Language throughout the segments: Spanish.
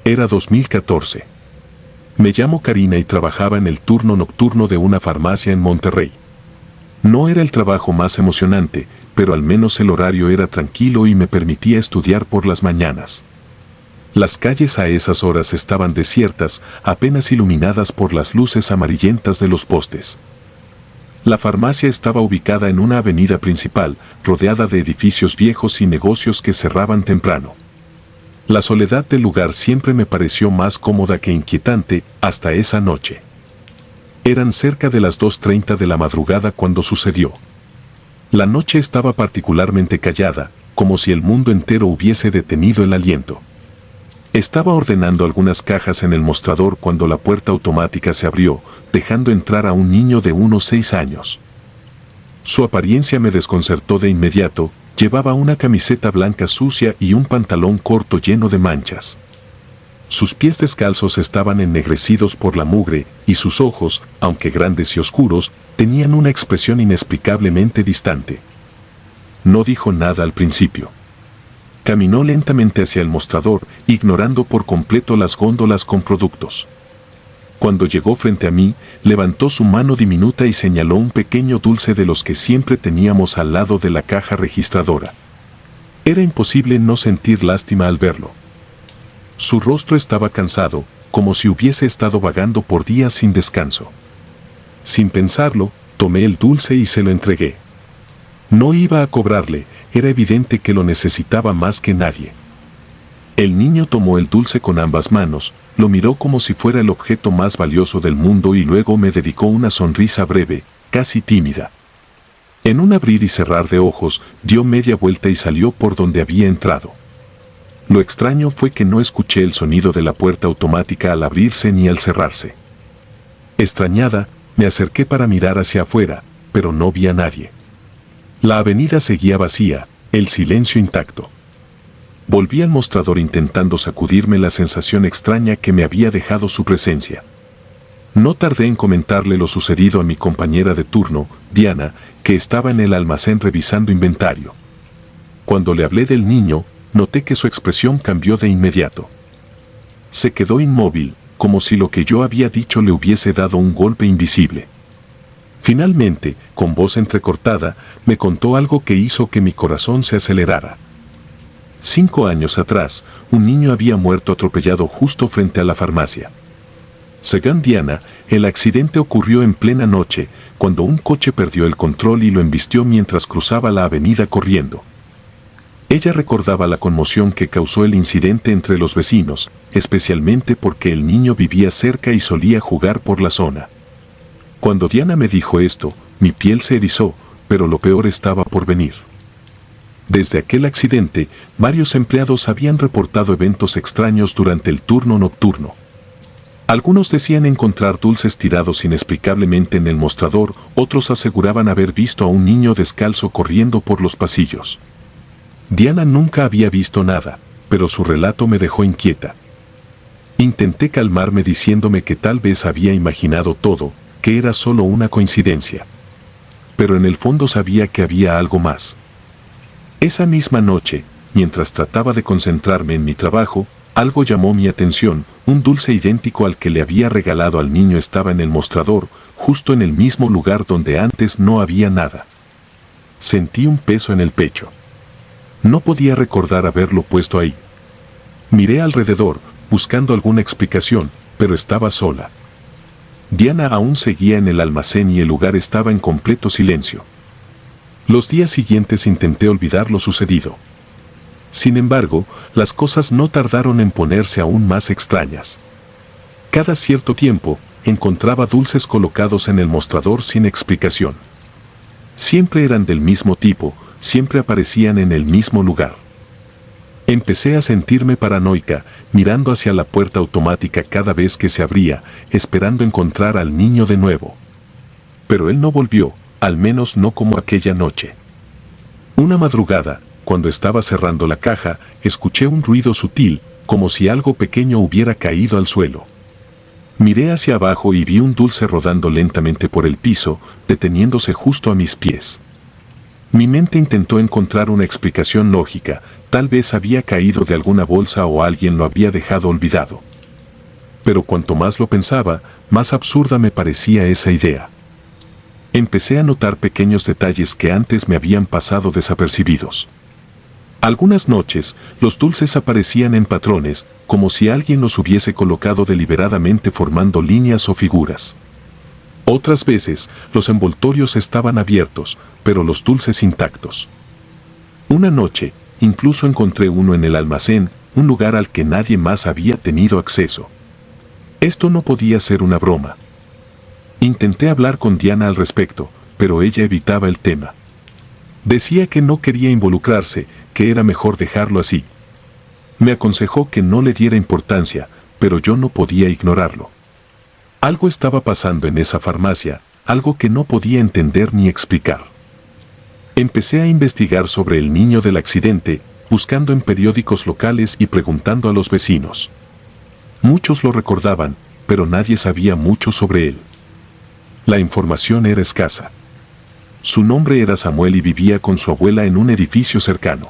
Era 2014. Me llamo Karina y trabajaba en el turno nocturno de una farmacia en Monterrey. No era el trabajo más emocionante, pero al menos el horario era tranquilo y me permitía estudiar por las mañanas. Las calles a esas horas estaban desiertas, apenas iluminadas por las luces amarillentas de los postes. La farmacia estaba ubicada en una avenida principal, rodeada de edificios viejos y negocios que cerraban temprano. La soledad del lugar siempre me pareció más cómoda que inquietante, hasta esa noche. Eran cerca de las 2:30 de la madrugada cuando sucedió. La noche estaba particularmente callada, como si el mundo entero hubiese detenido el aliento. Estaba ordenando algunas cajas en el mostrador cuando la puerta automática se abrió, dejando entrar a un niño de unos 6 años. Su apariencia me desconcertó de inmediato, llevaba una camiseta blanca sucia y un pantalón corto lleno de manchas. Sus pies descalzos estaban ennegrecidos por la mugre, y sus ojos, aunque grandes y oscuros, tenían una expresión inexplicablemente distante. No dijo nada al principio. Caminó lentamente hacia el mostrador, ignorando por completo las góndolas con productos. Cuando llegó frente a mí, levantó su mano diminuta y señaló un pequeño dulce de los que siempre teníamos al lado de la caja registradora. Era imposible no sentir lástima al verlo. Su rostro estaba cansado, como si hubiese estado vagando por días sin descanso. Sin pensarlo, tomé el dulce y se lo entregué. No iba a cobrarle, era evidente que lo necesitaba más que nadie. El niño tomó el dulce con ambas manos, lo miró como si fuera el objeto más valioso del mundo y luego me dedicó una sonrisa breve, casi tímida. En un abrir y cerrar de ojos, dio media vuelta y salió por donde había entrado. Lo extraño fue que no escuché el sonido de la puerta automática al abrirse ni al cerrarse. Extrañada, me acerqué para mirar hacia afuera, pero no vi a nadie. La avenida seguía vacía, el silencio intacto. Volví al mostrador intentando sacudirme la sensación extraña que me había dejado su presencia. No tardé en comentarle lo sucedido a mi compañera de turno, Diana, que estaba en el almacén revisando inventario. Cuando le hablé del niño, noté que su expresión cambió de inmediato. Se quedó inmóvil, como si lo que yo había dicho le hubiese dado un golpe invisible. Finalmente, con voz entrecortada, me contó algo que hizo que mi corazón se acelerara. 5 años atrás, un niño había muerto atropellado justo frente a la farmacia. Según Diana, el accidente ocurrió en plena noche, cuando un coche perdió el control y lo embistió mientras cruzaba la avenida corriendo. Ella recordaba la conmoción que causó el incidente entre los vecinos, especialmente porque el niño vivía cerca y solía jugar por la zona. Cuando Diana me dijo esto, mi piel se erizó, pero lo peor estaba por venir. Desde aquel accidente, varios empleados habían reportado eventos extraños durante el turno nocturno. Algunos decían encontrar dulces tirados inexplicablemente en el mostrador, otros aseguraban haber visto a un niño descalzo corriendo por los pasillos. Diana nunca había visto nada, pero su relato me dejó inquieta. Intenté calmarme diciéndome que tal vez había imaginado todo, que era solo una coincidencia. Pero en el fondo sabía que había algo más. Esa misma noche, mientras trataba de concentrarme en mi trabajo, algo llamó mi atención, un dulce idéntico al que le había regalado al niño estaba en el mostrador, justo en el mismo lugar donde antes no había nada. Sentí un peso en el pecho. No podía recordar haberlo puesto ahí. Miré alrededor, buscando alguna explicación, pero estaba sola. Diana aún seguía en el almacén y el lugar estaba en completo silencio. Los días siguientes intenté olvidar lo sucedido. Sin embargo, las cosas no tardaron en ponerse aún más extrañas. Cada cierto tiempo, encontraba dulces colocados en el mostrador sin explicación. Siempre eran del mismo tipo, siempre aparecían en el mismo lugar. Empecé a sentirme paranoica, mirando hacia la puerta automática cada vez que se abría, esperando encontrar al niño de nuevo. Pero él no volvió, al menos no como aquella noche. Una madrugada, cuando estaba cerrando la caja, escuché un ruido sutil, como si algo pequeño hubiera caído al suelo. Miré hacia abajo y vi un dulce rodando lentamente por el piso, deteniéndose justo a mis pies. Mi mente intentó encontrar una explicación lógica, tal vez había caído de alguna bolsa o alguien lo había dejado olvidado. Pero cuanto más lo pensaba, más absurda me parecía esa idea. Empecé a notar pequeños detalles que antes me habían pasado desapercibidos. Algunas noches, los dulces aparecían en patrones, como si alguien los hubiese colocado deliberadamente formando líneas o figuras. Otras veces, los envoltorios estaban abiertos, pero los dulces intactos. Una noche, incluso encontré uno en el almacén, un lugar al que nadie más había tenido acceso. Esto no podía ser una broma. Intenté hablar con Diana al respecto, pero ella evitaba el tema. Decía que no quería involucrarse, que era mejor dejarlo así. Me aconsejó que no le diera importancia, pero yo no podía ignorarlo. Algo estaba pasando en esa farmacia, algo que no podía entender ni explicar. Empecé a investigar sobre el niño del accidente, buscando en periódicos locales y preguntando a los vecinos. Muchos lo recordaban, pero nadie sabía mucho sobre él. La información era escasa. Su nombre era Samuel y vivía con su abuela en un edificio cercano.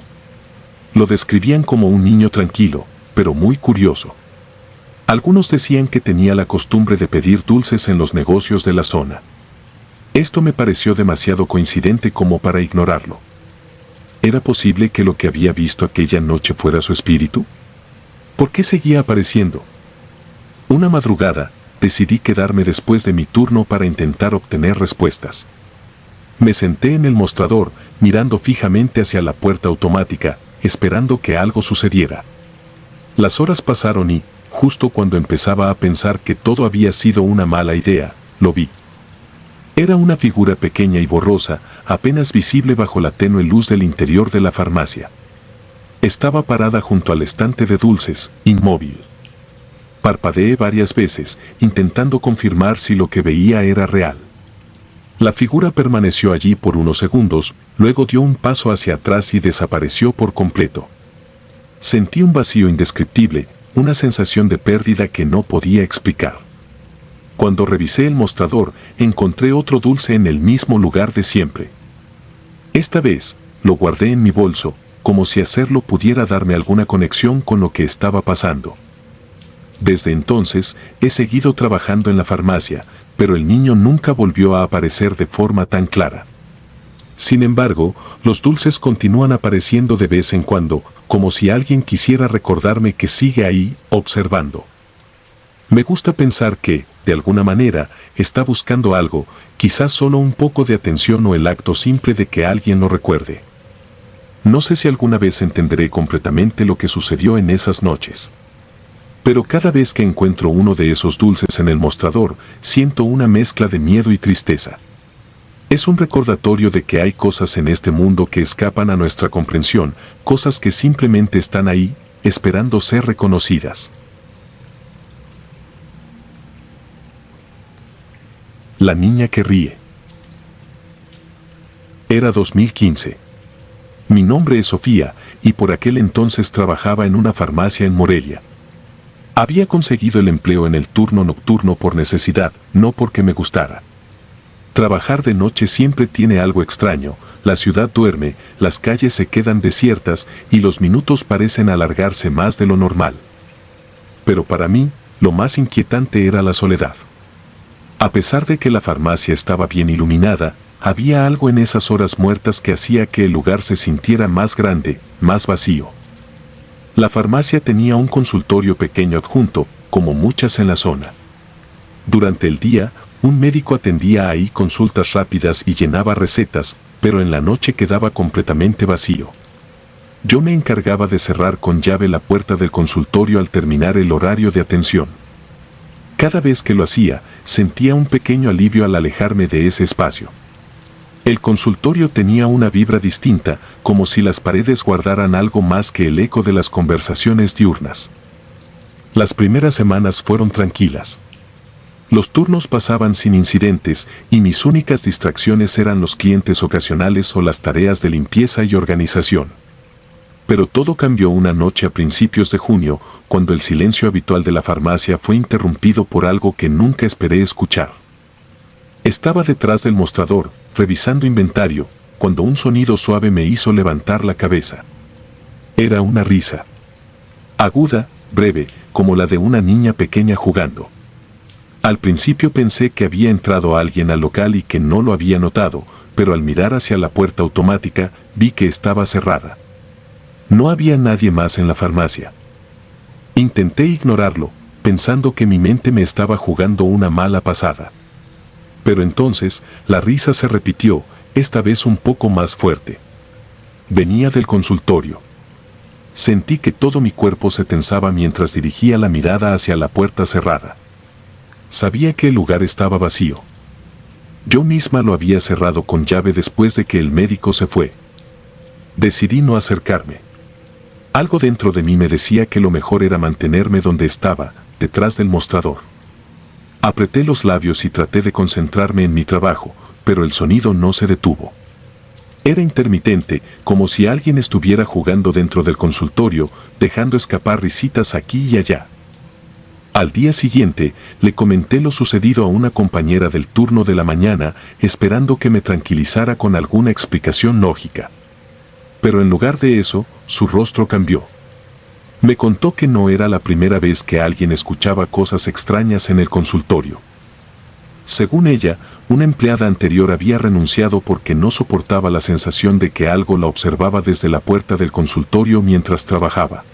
Lo describían como un niño tranquilo, pero muy curioso. Algunos decían que tenía la costumbre de pedir dulces en los negocios de la zona. Esto me pareció demasiado coincidente como para ignorarlo. ¿Era posible que lo que había visto aquella noche fuera su espíritu? ¿Por qué seguía apareciendo? Una madrugada, decidí quedarme después de mi turno para intentar obtener respuestas. Me senté en el mostrador, mirando fijamente hacia la puerta automática, esperando que algo sucediera. Las horas pasaron y, justo cuando empezaba a pensar que todo había sido una mala idea, lo vi. Era una figura pequeña y borrosa, apenas visible bajo la tenue luz del interior de la farmacia. Estaba parada junto al estante de dulces, inmóvil. Parpadeé varias veces, intentando confirmar si lo que veía era real. La figura permaneció allí por unos segundos, luego dio un paso hacia atrás y desapareció por completo. Sentí un vacío indescriptible, una sensación de pérdida que no podía explicar. Cuando revisé el mostrador, encontré otro dulce en el mismo lugar de siempre. Esta vez, lo guardé en mi bolso, como si hacerlo pudiera darme alguna conexión con lo que estaba pasando. Desde entonces, he seguido trabajando en la farmacia, pero el niño nunca volvió a aparecer de forma tan clara. Sin embargo, los dulces continúan apareciendo de vez en cuando, como si alguien quisiera recordarme que sigue ahí, observando. Me gusta pensar que, de alguna manera, está buscando algo, quizás solo un poco de atención o el acto simple de que alguien lo recuerde. No sé si alguna vez entenderé completamente lo que sucedió en esas noches. Pero cada vez que encuentro uno de esos dulces en el mostrador, siento una mezcla de miedo y tristeza. Es un recordatorio de que hay cosas en este mundo que escapan a nuestra comprensión, cosas que simplemente están ahí, esperando ser reconocidas. La niña que ríe. Era 2015. Mi nombre es Sofía, y por aquel entonces trabajaba en una farmacia en Morelia. Había conseguido el empleo en el turno nocturno por necesidad, no porque me gustara. Trabajar de noche siempre tiene algo extraño, la ciudad duerme, las calles se quedan desiertas y los minutos parecen alargarse más de lo normal. Pero para mí, lo más inquietante era la soledad. A pesar de que la farmacia estaba bien iluminada, había algo en esas horas muertas que hacía que el lugar se sintiera más grande, más vacío. La farmacia tenía un consultorio pequeño adjunto, como muchas en la zona. Durante el día, un médico atendía ahí consultas rápidas y llenaba recetas, pero en la noche quedaba completamente vacío. Yo me encargaba de cerrar con llave la puerta del consultorio al terminar el horario de atención. Cada vez que lo hacía, sentía un pequeño alivio al alejarme de ese espacio. El consultorio tenía una vibra distinta, como si las paredes guardaran algo más que el eco de las conversaciones diurnas. Las primeras semanas fueron tranquilas. Los turnos pasaban sin incidentes y mis únicas distracciones eran los clientes ocasionales o las tareas de limpieza y organización. Pero todo cambió una noche a principios de junio, cuando el silencio habitual de la farmacia fue interrumpido por algo que nunca esperé escuchar. Estaba detrás del mostrador, revisando inventario, cuando un sonido suave me hizo levantar la cabeza. Era una risa. Aguda, breve, como la de una niña pequeña jugando. Al principio pensé que había entrado alguien al local y que no lo había notado, pero al mirar hacia la puerta automática, vi que estaba cerrada. No había nadie más en la farmacia. Intenté ignorarlo, pensando que mi mente me estaba jugando una mala pasada. Pero entonces, la risa se repitió, esta vez un poco más fuerte. Venía del consultorio. Sentí que todo mi cuerpo se tensaba mientras dirigía la mirada hacia la puerta cerrada. Sabía que el lugar estaba vacío. Yo misma lo había cerrado con llave después de que el médico se fue. Decidí no acercarme. Algo dentro de mí me decía que lo mejor era mantenerme donde estaba, detrás del mostrador. Apreté los labios y traté de concentrarme en mi trabajo, pero el sonido no se detuvo. Era intermitente, como si alguien estuviera jugando dentro del consultorio, dejando escapar risitas aquí y allá. Al día siguiente, le comenté lo sucedido a una compañera del turno de la mañana, esperando que me tranquilizara con alguna explicación lógica. Pero en lugar de eso, su rostro cambió. Me contó que no era la primera vez que alguien escuchaba cosas extrañas en el consultorio. Según ella, una empleada anterior había renunciado porque no soportaba la sensación de que algo la observaba desde la puerta del consultorio mientras trabajaba.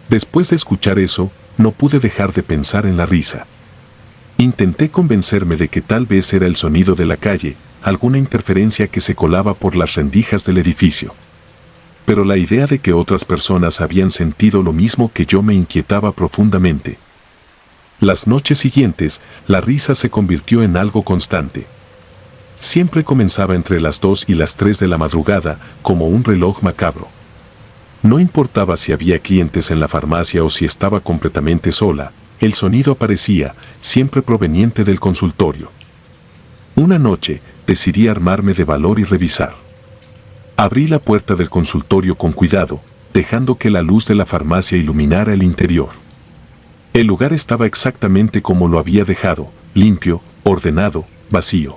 Después de escuchar eso, no pude dejar de pensar en la risa. Intenté convencerme de que tal vez era el sonido de la calle, alguna interferencia que se colaba por las rendijas del edificio. Pero la idea de que otras personas habían sentido lo mismo que yo me inquietaba profundamente. Las noches siguientes, la risa se convirtió en algo constante. Siempre comenzaba entre las 2 y las 3 de la madrugada, como un reloj macabro. No importaba si había clientes en la farmacia o si estaba completamente sola, el sonido aparecía, siempre proveniente del consultorio. Una noche, decidí armarme de valor y revisar. Abrí la puerta del consultorio con cuidado, dejando que la luz de la farmacia iluminara el interior. El lugar estaba exactamente como lo había dejado, limpio, ordenado, vacío.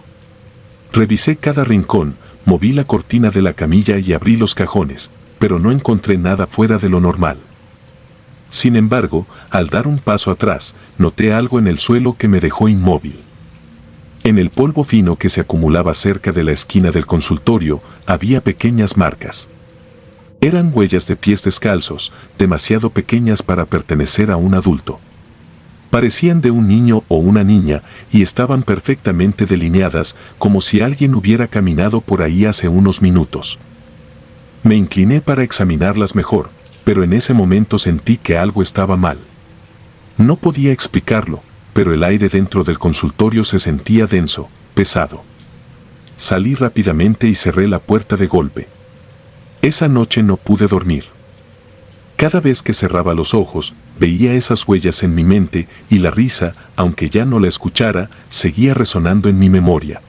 Revisé cada rincón, moví la cortina de la camilla y abrí los cajones, pero no encontré nada fuera de lo normal. Sin embargo, al dar un paso atrás, noté algo en el suelo que me dejó inmóvil. En el polvo fino que se acumulaba cerca de la esquina del consultorio, había pequeñas marcas. Eran huellas de pies descalzos, demasiado pequeñas para pertenecer a un adulto. Parecían de un niño o una niña y estaban perfectamente delineadas, como si alguien hubiera caminado por ahí hace unos minutos. Me incliné para examinarlas mejor, pero en ese momento sentí que algo estaba mal. No podía explicarlo, pero el aire dentro del consultorio se sentía denso, pesado. Salí rápidamente y cerré la puerta de golpe. Esa noche no pude dormir. Cada vez que cerraba los ojos, veía esas huellas en mi mente y la risa, aunque ya no la escuchara, seguía resonando en mi memoria.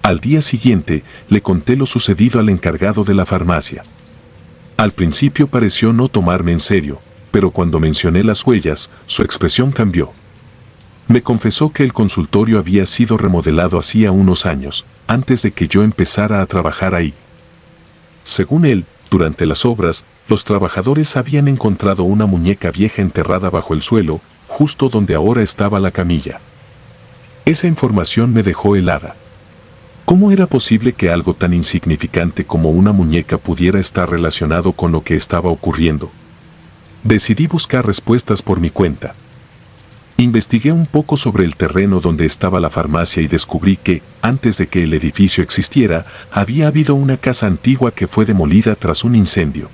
Al día siguiente, le conté lo sucedido al encargado de la farmacia. Al principio pareció no tomarme en serio, pero cuando mencioné las huellas, su expresión cambió. Me confesó que el consultorio había sido remodelado hacía unos años, antes de que yo empezara a trabajar ahí. Según él, durante las obras, los trabajadores habían encontrado una muñeca vieja enterrada bajo el suelo, justo donde ahora estaba la camilla. Esa información me dejó helada. ¿Cómo era posible que algo tan insignificante como una muñeca pudiera estar relacionado con lo que estaba ocurriendo? Decidí buscar respuestas por mi cuenta. Investigué un poco sobre el terreno donde estaba la farmacia y descubrí que, antes de que el edificio existiera, había habido una casa antigua que fue demolida tras un incendio.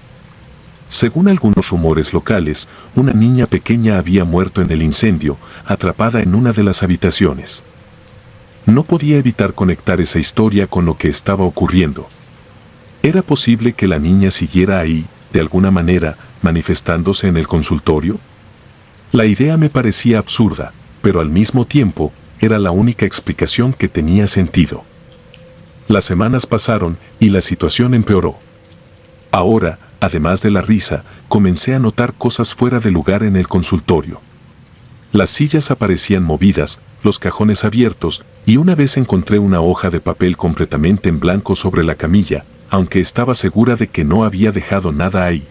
Según algunos rumores locales, una niña pequeña había muerto en el incendio, atrapada en una de las habitaciones. No podía evitar conectar esa historia con lo que estaba ocurriendo. ¿Era posible que la niña siguiera ahí, de alguna manera, manifestándose en el consultorio? La idea me parecía absurda, pero al mismo tiempo, era la única explicación que tenía sentido. Las semanas pasaron y la situación empeoró. Ahora, además de la risa, comencé a notar cosas fuera de lugar en el consultorio. Las sillas aparecían movidas, los cajones abiertos, y una vez encontré una hoja de papel completamente en blanco sobre la camilla, aunque estaba segura de que no había dejado nada ahí.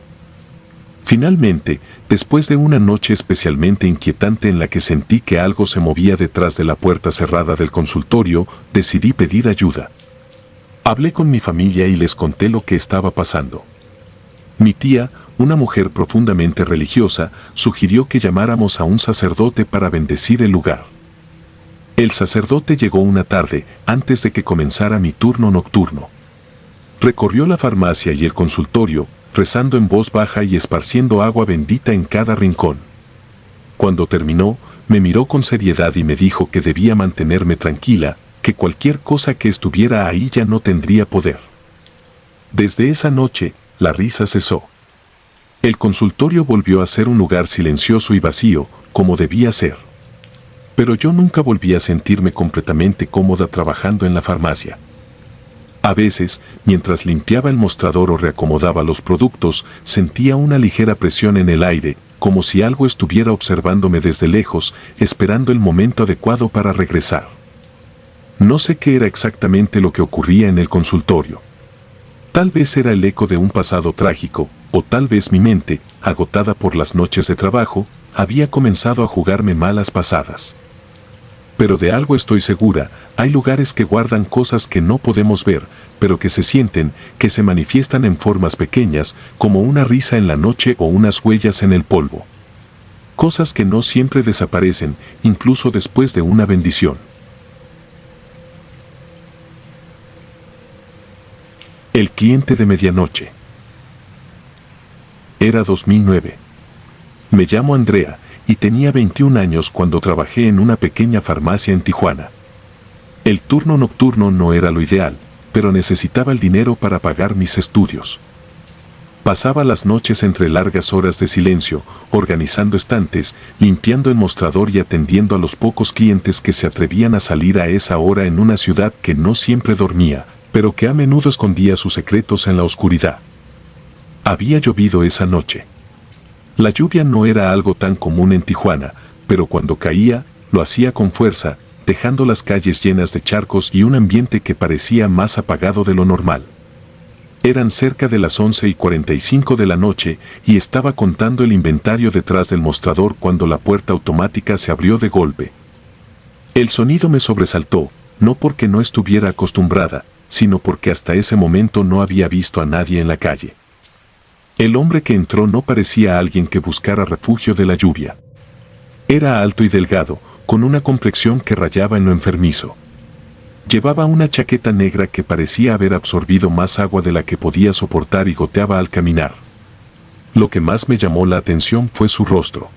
Finalmente, después de una noche especialmente inquietante en la que sentí que algo se movía detrás de la puerta cerrada del consultorio, decidí pedir ayuda. Hablé con mi familia y les conté lo que estaba pasando. Mi tía, una mujer profundamente religiosa, sugirió que llamáramos a un sacerdote para bendecir el lugar. El sacerdote llegó una tarde, antes de que comenzara mi turno nocturno. Recorrió la farmacia y el consultorio, rezando en voz baja y esparciendo agua bendita en cada rincón. Cuando terminó, me miró con seriedad y me dijo que debía mantenerme tranquila, que cualquier cosa que estuviera ahí ya no tendría poder. Desde esa noche, la risa cesó. El consultorio volvió a ser un lugar silencioso y vacío, como debía ser. Pero yo nunca volví a sentirme completamente cómoda trabajando en la farmacia. A veces, mientras limpiaba el mostrador o reacomodaba los productos, sentía una ligera presión en el aire, como si algo estuviera observándome desde lejos, esperando el momento adecuado para regresar. No sé qué era exactamente lo que ocurría en el consultorio. Tal vez era el eco de un pasado trágico, o tal vez mi mente, agotada por las noches de trabajo, había comenzado a jugarme malas pasadas. Pero de algo estoy segura, hay lugares que guardan cosas que no podemos ver, pero que se sienten, que se manifiestan en formas pequeñas, como una risa en la noche o unas huellas en el polvo. Cosas que no siempre desaparecen, incluso después de una bendición. El cliente de medianoche. Era 2009. Me llamo Andrea, y tenía 21 años cuando trabajé en una pequeña farmacia en Tijuana. El turno nocturno no era lo ideal, pero necesitaba el dinero para pagar mis estudios. Pasaba las noches entre largas horas de silencio, organizando estantes, limpiando el mostrador y atendiendo a los pocos clientes que se atrevían a salir a esa hora en una ciudad que no siempre dormía, pero que a menudo escondía sus secretos en la oscuridad. Había llovido esa noche. La lluvia no era algo tan común en Tijuana, pero cuando caía, lo hacía con fuerza, dejando las calles llenas de charcos y un ambiente que parecía más apagado de lo normal. Eran cerca de las 11:45 de la noche y estaba contando el inventario detrás del mostrador cuando la puerta automática se abrió de golpe. El sonido me sobresaltó, no porque no estuviera acostumbrada, sino porque hasta ese momento no había visto a nadie en la calle. El hombre que entró no parecía alguien que buscara refugio de la lluvia. Era alto y delgado, con una complexión que rayaba en lo enfermizo. Llevaba una chaqueta negra que parecía haber absorbido más agua de la que podía soportar y goteaba al caminar. Lo que más me llamó la atención fue su rostro.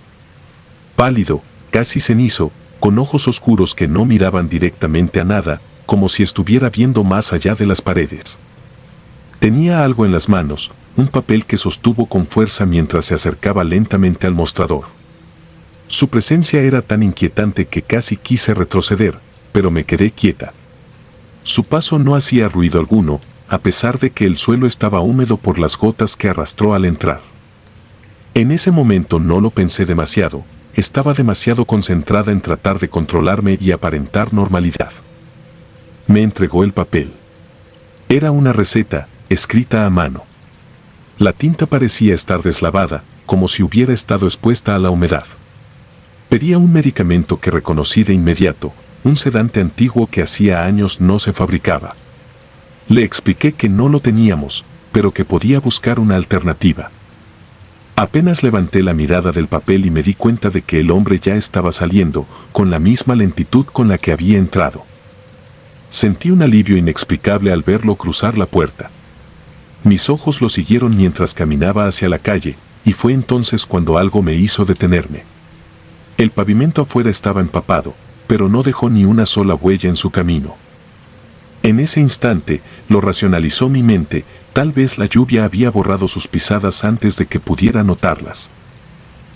Pálido, casi cenizo, con ojos oscuros que no miraban directamente a nada, como si estuviera viendo más allá de las paredes. Tenía algo en las manos, un papel que sostuvo con fuerza mientras se acercaba lentamente al mostrador. Su presencia era tan inquietante que casi quise retroceder, pero me quedé quieta. Su paso no hacía ruido alguno, a pesar de que el suelo estaba húmedo por las gotas que arrastró al entrar. En ese momento no lo pensé demasiado, estaba demasiado concentrada en tratar de controlarme y aparentar normalidad. Me entregó el papel. Era una receta, escrita a mano. La tinta parecía estar deslavada, como si hubiera estado expuesta a la humedad. Pedía un medicamento que reconocí de inmediato, un sedante antiguo que hacía años no se fabricaba. Le expliqué que no lo teníamos, pero que podía buscar una alternativa. Apenas levanté la mirada del papel y me di cuenta de que el hombre ya estaba saliendo, con la misma lentitud con la que había entrado. Sentí un alivio inexplicable al verlo cruzar la puerta. Mis ojos lo siguieron mientras caminaba hacia la calle, y fue entonces cuando algo me hizo detenerme. El pavimento afuera estaba empapado, pero no dejó ni una sola huella en su camino. En ese instante, lo racionalizó mi mente, tal vez la lluvia había borrado sus pisadas antes de que pudiera notarlas.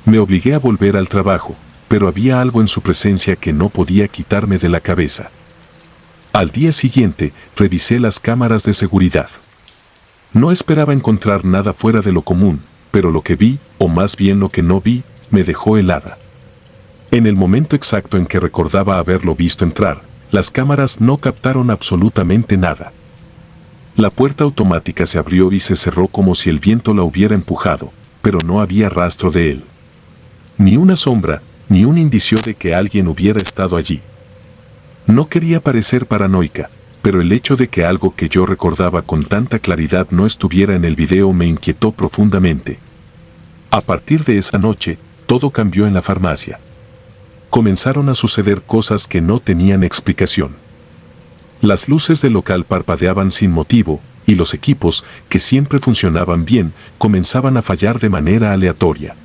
Me obligué a volver al trabajo, pero había algo en su presencia que no podía quitarme de la cabeza. Al día siguiente, revisé las cámaras de seguridad. No esperaba encontrar nada fuera de lo común, pero lo que vi, o más bien lo que no vi, me dejó helada. En el momento exacto en que recordaba haberlo visto entrar, las cámaras no captaron absolutamente nada. La puerta automática se abrió y se cerró como si el viento la hubiera empujado, pero no había rastro de él. Ni una sombra, ni un indicio de que alguien hubiera estado allí. No quería parecer paranoica, pero el hecho de que algo que yo recordaba con tanta claridad no estuviera en el video me inquietó profundamente. A partir de esa noche, todo cambió en la farmacia. Comenzaron a suceder cosas que no tenían explicación. Las luces del local parpadeaban sin motivo, y los equipos, que siempre funcionaban bien, comenzaban a fallar de manera aleatoria.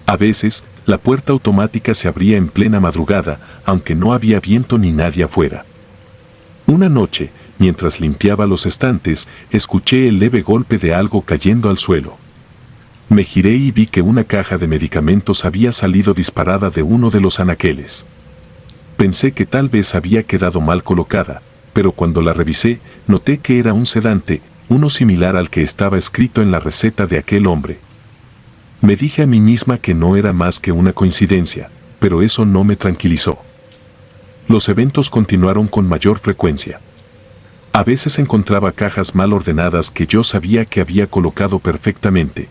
A veces, la puerta automática se abría en plena madrugada, aunque no había viento ni nadie afuera. Una noche, mientras limpiaba los estantes, escuché el leve golpe de algo cayendo al suelo. Me giré y vi que una caja de medicamentos había salido disparada de uno de los anaqueles. Pensé que tal vez había quedado mal colocada, pero cuando la revisé, noté que era un sedante, uno similar al que estaba escrito en la receta de aquel hombre. Me dije a mí misma que no era más que una coincidencia, pero eso no me tranquilizó. Los eventos continuaron con mayor frecuencia. A veces encontraba cajas mal ordenadas que yo sabía que había colocado perfectamente.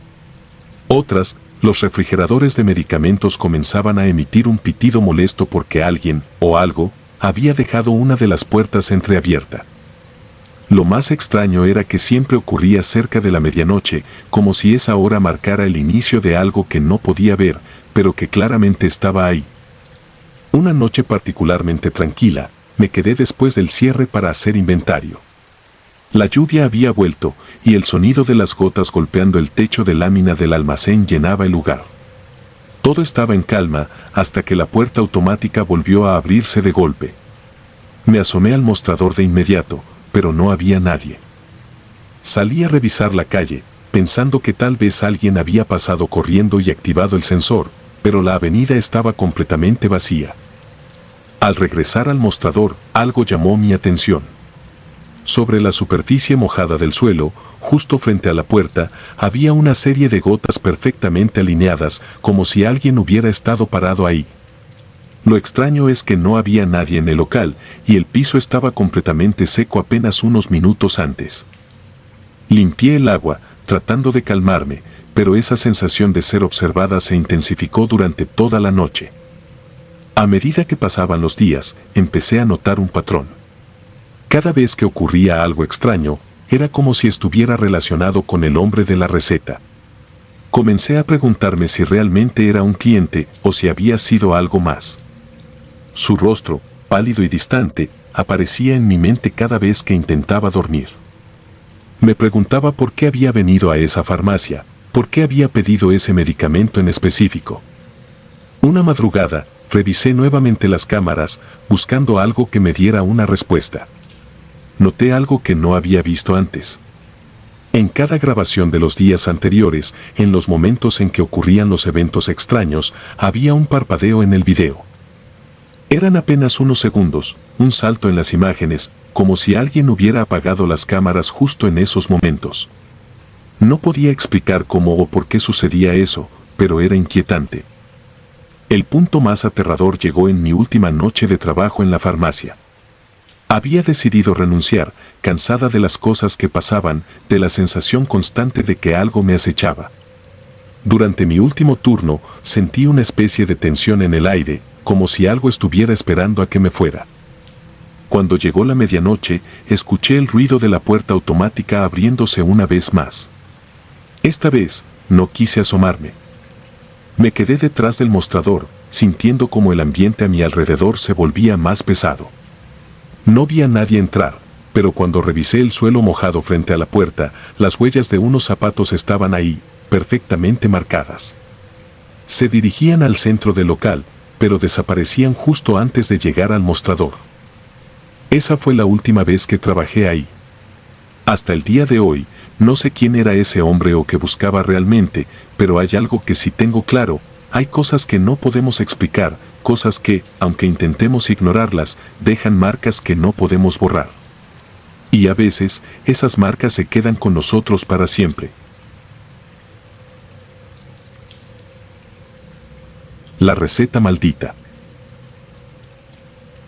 Otras, los refrigeradores de medicamentos comenzaban a emitir un pitido molesto porque alguien, o algo, había dejado una de las puertas entreabierta. Lo más extraño era que siempre ocurría cerca de la medianoche, como si esa hora marcara el inicio de algo que no podía ver, pero que claramente estaba ahí. Una noche particularmente tranquila, me quedé después del cierre para hacer inventario. La lluvia había vuelto, y el sonido de las gotas golpeando el techo de lámina del almacén llenaba el lugar. Todo estaba en calma, hasta que la puerta automática volvió a abrirse de golpe. Me asomé al mostrador de inmediato, pero no había nadie. Salí a revisar la calle, pensando que tal vez alguien había pasado corriendo y activado el sensor, pero la avenida estaba completamente vacía. Al regresar al mostrador, algo llamó mi atención. Sobre la superficie mojada del suelo, justo frente a la puerta, había una serie de gotas perfectamente alineadas, como si alguien hubiera estado parado ahí. Lo extraño es que no había nadie en el local, y el piso estaba completamente seco apenas unos minutos antes. Limpié el agua, tratando de calmarme, pero esa sensación de ser observada se intensificó durante toda la noche. A medida que pasaban los días, empecé a notar un patrón. Cada vez que ocurría algo extraño, era como si estuviera relacionado con el hombre de la receta. Comencé a preguntarme si realmente era un cliente o si había sido algo más. Su rostro, pálido y distante, aparecía en mi mente cada vez que intentaba dormir. Me preguntaba por qué había venido a esa farmacia, por qué había pedido ese medicamento en específico. Una madrugada, revisé nuevamente las cámaras, buscando algo que me diera una respuesta. Noté algo que no había visto antes. En cada grabación de los días anteriores, en los momentos en que ocurrían los eventos extraños, había un parpadeo en el video. Eran apenas unos segundos, un salto en las imágenes, como si alguien hubiera apagado las cámaras justo en esos momentos. No podía explicar cómo o por qué sucedía eso, pero era inquietante. El punto más aterrador llegó en mi última noche de trabajo en la farmacia. Había decidido renunciar, cansada de las cosas que pasaban, de la sensación constante de que algo me acechaba. Durante mi último turno, sentí una especie de tensión en el aire, como si algo estuviera esperando a que me fuera. Cuando llegó la medianoche, escuché el ruido de la puerta automática abriéndose una vez más. Esta vez, no quise asomarme. Me quedé detrás del mostrador, sintiendo como el ambiente a mi alrededor se volvía más pesado. No vi a nadie entrar, pero cuando revisé el suelo mojado frente a la puerta, las huellas de unos zapatos estaban ahí, perfectamente marcadas. Se dirigían al centro del local, pero desaparecían justo antes de llegar al mostrador. Esa fue la última vez que trabajé ahí. Hasta el día de hoy, no sé quién era ese hombre o qué buscaba realmente, pero hay algo que sí tengo claro: hay cosas que no podemos explicar, cosas que, aunque intentemos ignorarlas, dejan marcas que no podemos borrar. Y a veces, esas marcas se quedan con nosotros para siempre. La receta maldita.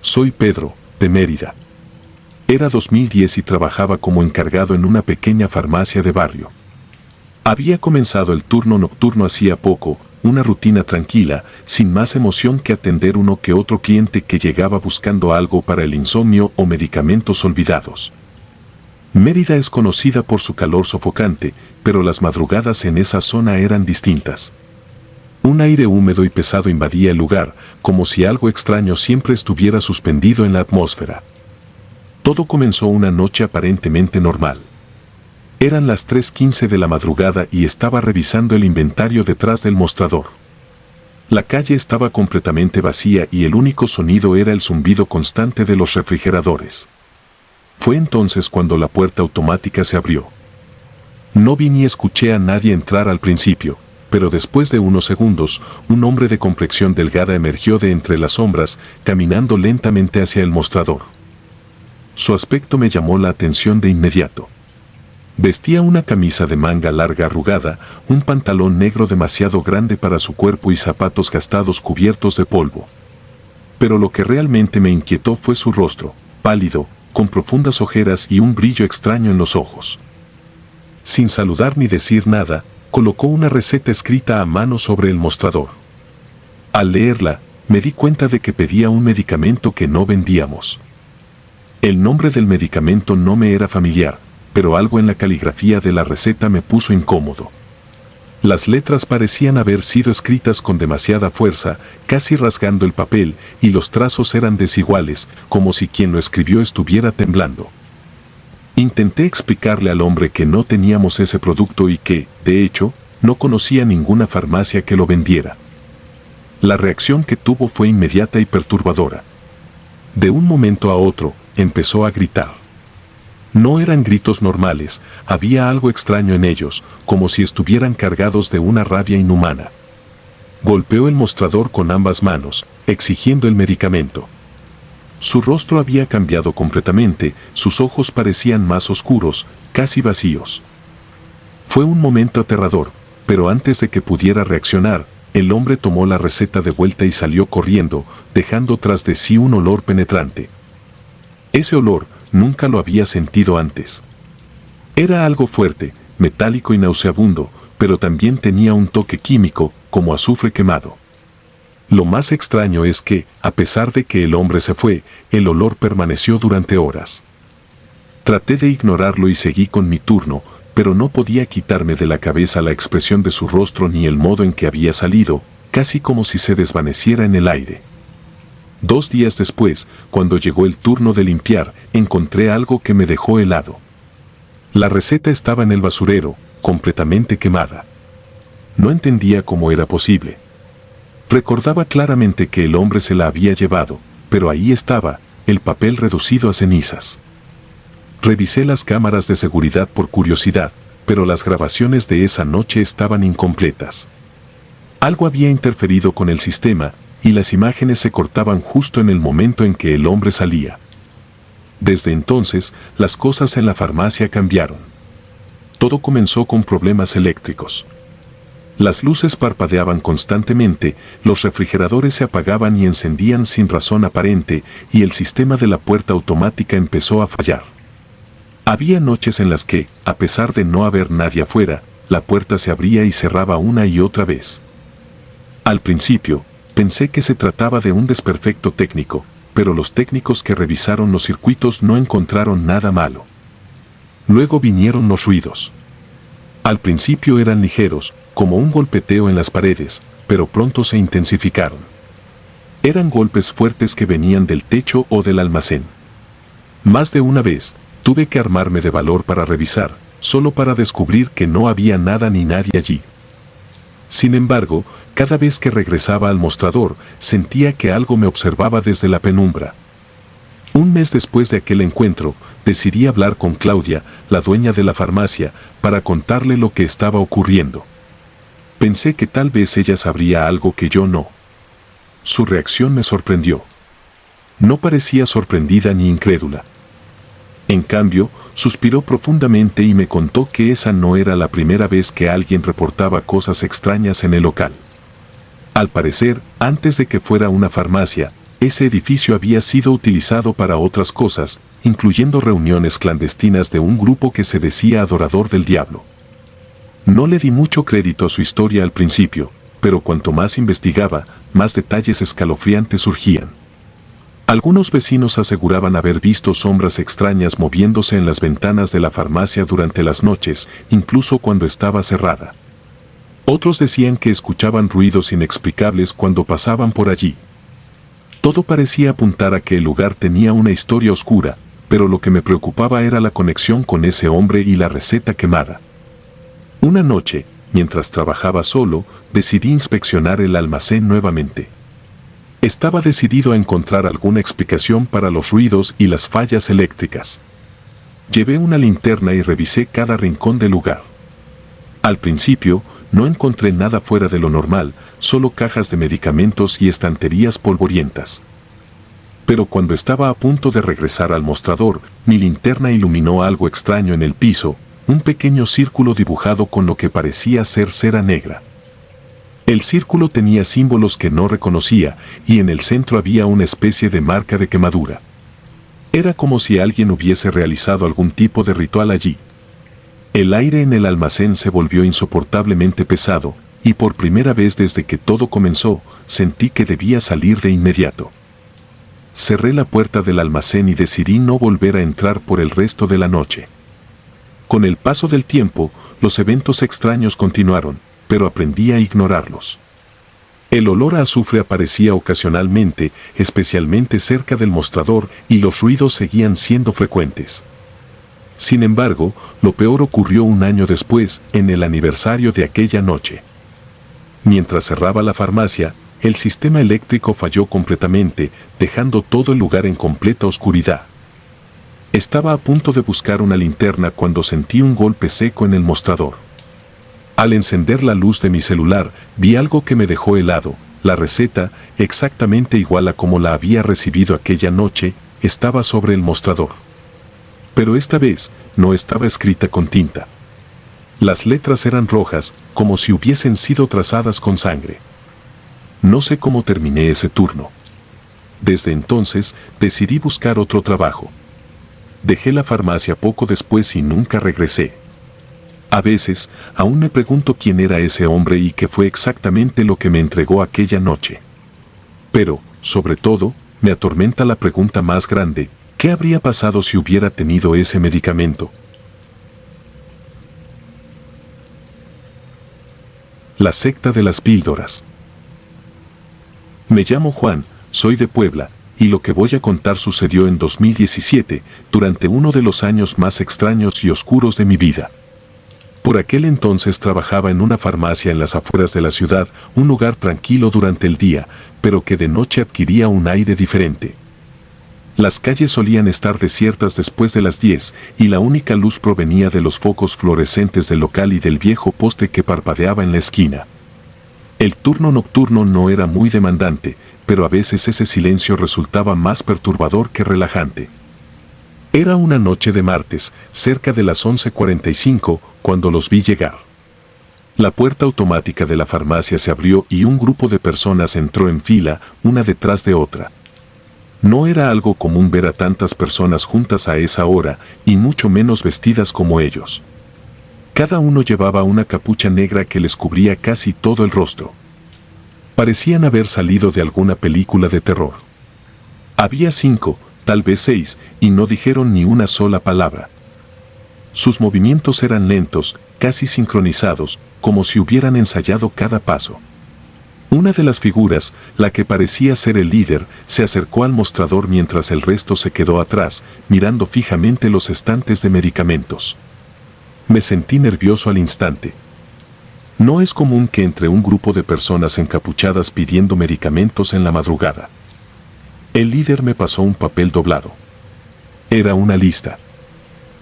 Soy Pedro, de Mérida. Era 2010 y trabajaba como encargado en una pequeña farmacia de barrio. Había comenzado el turno nocturno hacía poco, una rutina tranquila, sin más emoción que atender uno que otro cliente que llegaba buscando algo para el insomnio o medicamentos olvidados. Mérida es conocida por su calor sofocante, pero las madrugadas en esa zona eran distintas. Un aire húmedo y pesado invadía el lugar, como si algo extraño siempre estuviera suspendido en la atmósfera. Todo comenzó una noche aparentemente normal. Eran las 3:15 de la madrugada y estaba revisando el inventario detrás del mostrador. La calle estaba completamente vacía y el único sonido era el zumbido constante de los refrigeradores. Fue entonces cuando la puerta automática se abrió. No vi ni escuché a nadie entrar al principio, pero después de unos segundos, un hombre de complexión delgada emergió de entre las sombras, caminando lentamente hacia el mostrador. Su aspecto me llamó la atención de inmediato. Vestía una camisa de manga larga arrugada, un pantalón negro demasiado grande para su cuerpo y zapatos gastados cubiertos de polvo. Pero lo que realmente me inquietó fue su rostro, pálido, con profundas ojeras y un brillo extraño en los ojos. Sin saludar ni decir nada, colocó una receta escrita a mano sobre el mostrador. Al leerla, me di cuenta de que pedía un medicamento que no vendíamos. El nombre del medicamento no me era familiar, pero algo en la caligrafía de la receta me puso incómodo. Las letras parecían haber sido escritas con demasiada fuerza, casi rasgando el papel, y los trazos eran desiguales, como si quien lo escribió estuviera temblando. Intenté explicarle al hombre que no teníamos ese producto y que, de hecho, no conocía ninguna farmacia que lo vendiera. La reacción que tuvo fue inmediata y perturbadora. De un momento a otro, empezó a gritar. No eran gritos normales, había algo extraño en ellos, como si estuvieran cargados de una rabia inhumana. Golpeó el mostrador con ambas manos, exigiendo el medicamento. Su rostro había cambiado completamente, sus ojos parecían más oscuros, casi vacíos. Fue un momento aterrador, pero antes de que pudiera reaccionar, el hombre tomó la receta de vuelta y salió corriendo, dejando tras de sí un olor penetrante. Ese olor nunca lo había sentido antes. Era algo fuerte, metálico y nauseabundo, pero también tenía un toque químico, como azufre quemado. Lo más extraño es que, a pesar de que el hombre se fue, el olor permaneció durante horas. Traté de ignorarlo y seguí con mi turno, pero no podía quitarme de la cabeza la expresión de su rostro ni el modo en que había salido, casi como si se desvaneciera en el aire. 2 días después, cuando llegó el turno de limpiar, encontré algo que me dejó helado. La receta estaba en el basurero, completamente quemada. No entendía cómo era posible. Recordaba claramente que el hombre se la había llevado, pero ahí estaba, el papel reducido a cenizas. Revisé las cámaras de seguridad por curiosidad, pero las grabaciones de esa noche estaban incompletas. Algo había interferido con el sistema, y las imágenes se cortaban justo en el momento en que el hombre salía. Desde entonces, las cosas en la farmacia cambiaron. Todo comenzó con problemas eléctricos. Las luces parpadeaban constantemente, los refrigeradores se apagaban y encendían sin razón aparente, y el sistema de la puerta automática empezó a fallar. Había noches en las que, a pesar de no haber nadie afuera, la puerta se abría y cerraba una y otra vez. Al principio, pensé que se trataba de un desperfecto técnico, pero los técnicos que revisaron los circuitos no encontraron nada malo. Luego vinieron los ruidos. Al principio eran ligeros, como un golpeteo en las paredes, pero pronto se intensificaron. Eran golpes fuertes que venían del techo o del almacén. Más de una vez, tuve que armarme de valor para revisar, solo para descubrir que no había nada ni nadie allí. Sin embargo, cada vez que regresaba al mostrador, sentía que algo me observaba desde la penumbra. Un mes después de aquel encuentro, decidí hablar con Claudia, la dueña de la farmacia, para contarle lo que estaba ocurriendo. Pensé que tal vez ella sabría algo que yo no. Su reacción me sorprendió. No parecía sorprendida ni incrédula. En cambio, suspiró profundamente y me contó que esa no era la primera vez que alguien reportaba cosas extrañas en el local. Al parecer, antes de que fuera una farmacia, ese edificio había sido utilizado para otras cosas, incluyendo reuniones clandestinas de un grupo que se decía adorador del diablo. No le di mucho crédito a su historia al principio, pero cuanto más investigaba, más detalles escalofriantes surgían. Algunos vecinos aseguraban haber visto sombras extrañas moviéndose en las ventanas de la farmacia durante las noches, incluso cuando estaba cerrada. Otros decían que escuchaban ruidos inexplicables cuando pasaban por allí. Todo parecía apuntar a que el lugar tenía una historia oscura, pero lo que me preocupaba era la conexión con ese hombre y la receta quemada. Una noche, mientras trabajaba solo, decidí inspeccionar el almacén nuevamente. Estaba decidido a encontrar alguna explicación para los ruidos y las fallas eléctricas. Llevé una linterna y revisé cada rincón del lugar. Al principio, no encontré nada fuera de lo normal, solo cajas de medicamentos y estanterías polvorientas. Pero cuando estaba a punto de regresar al mostrador, mi linterna iluminó algo extraño en el piso, un pequeño círculo dibujado con lo que parecía ser cera negra. El círculo tenía símbolos que no reconocía y en el centro había una especie de marca de quemadura. Era como si alguien hubiese realizado algún tipo de ritual allí. El aire en el almacén se volvió insoportablemente pesado, y por primera vez desde que todo comenzó, sentí que debía salir de inmediato. Cerré la puerta del almacén y decidí no volver a entrar por el resto de la noche. Con el paso del tiempo, los eventos extraños continuaron, pero aprendí a ignorarlos. El olor a azufre aparecía ocasionalmente, especialmente cerca del mostrador, y los ruidos seguían siendo frecuentes. Sin embargo, lo peor ocurrió un año después, en el aniversario de aquella noche. Mientras cerraba la farmacia, el sistema eléctrico falló completamente, dejando todo el lugar en completa oscuridad. Estaba a punto de buscar una linterna cuando sentí un golpe seco en el mostrador. Al encender la luz de mi celular, vi algo que me dejó helado. La receta, exactamente igual a como la había recibido aquella noche, estaba sobre el mostrador. Pero esta vez, no estaba escrita con tinta. Las letras eran rojas, como si hubiesen sido trazadas con sangre. No sé cómo terminé ese turno. Desde entonces, decidí buscar otro trabajo. Dejé la farmacia poco después y nunca regresé. A veces, aún me pregunto quién era ese hombre y qué fue exactamente lo que me entregó aquella noche. Pero, sobre todo, me atormenta la pregunta más grande: ¿qué habría pasado si hubiera tenido ese medicamento? La secta de las píldoras. Me llamo Juan, soy de Puebla, y lo que voy a contar sucedió en 2017, durante uno de los años más extraños y oscuros de mi vida. Por aquel entonces trabajaba en una farmacia en las afueras de la ciudad, un lugar tranquilo durante el día, pero que de noche adquiría un aire diferente. Las calles solían estar desiertas después de las 10, y la única luz provenía de los focos fluorescentes del local y del viejo poste que parpadeaba en la esquina. El turno nocturno no era muy demandante, pero a veces ese silencio resultaba más perturbador que relajante. Era una noche de martes, cerca de las 11:45, cuando los vi llegar. La puerta automática de la farmacia se abrió y un grupo de personas entró en fila, una detrás de otra. No era algo común ver a tantas personas juntas a esa hora, y mucho menos vestidas como ellos. Cada uno llevaba una capucha negra que les cubría casi todo el rostro. Parecían haber salido de alguna película de terror. Había 5, tal vez 6, y no dijeron ni una sola palabra. Sus movimientos eran lentos, casi sincronizados, como si hubieran ensayado cada paso. Una de las figuras, la que parecía ser el líder, se acercó al mostrador mientras el resto se quedó atrás, mirando fijamente los estantes de medicamentos. Me sentí nervioso al instante. No es común que entre un grupo de personas encapuchadas pidiendo medicamentos en la madrugada. El líder me pasó un papel doblado. Era una lista.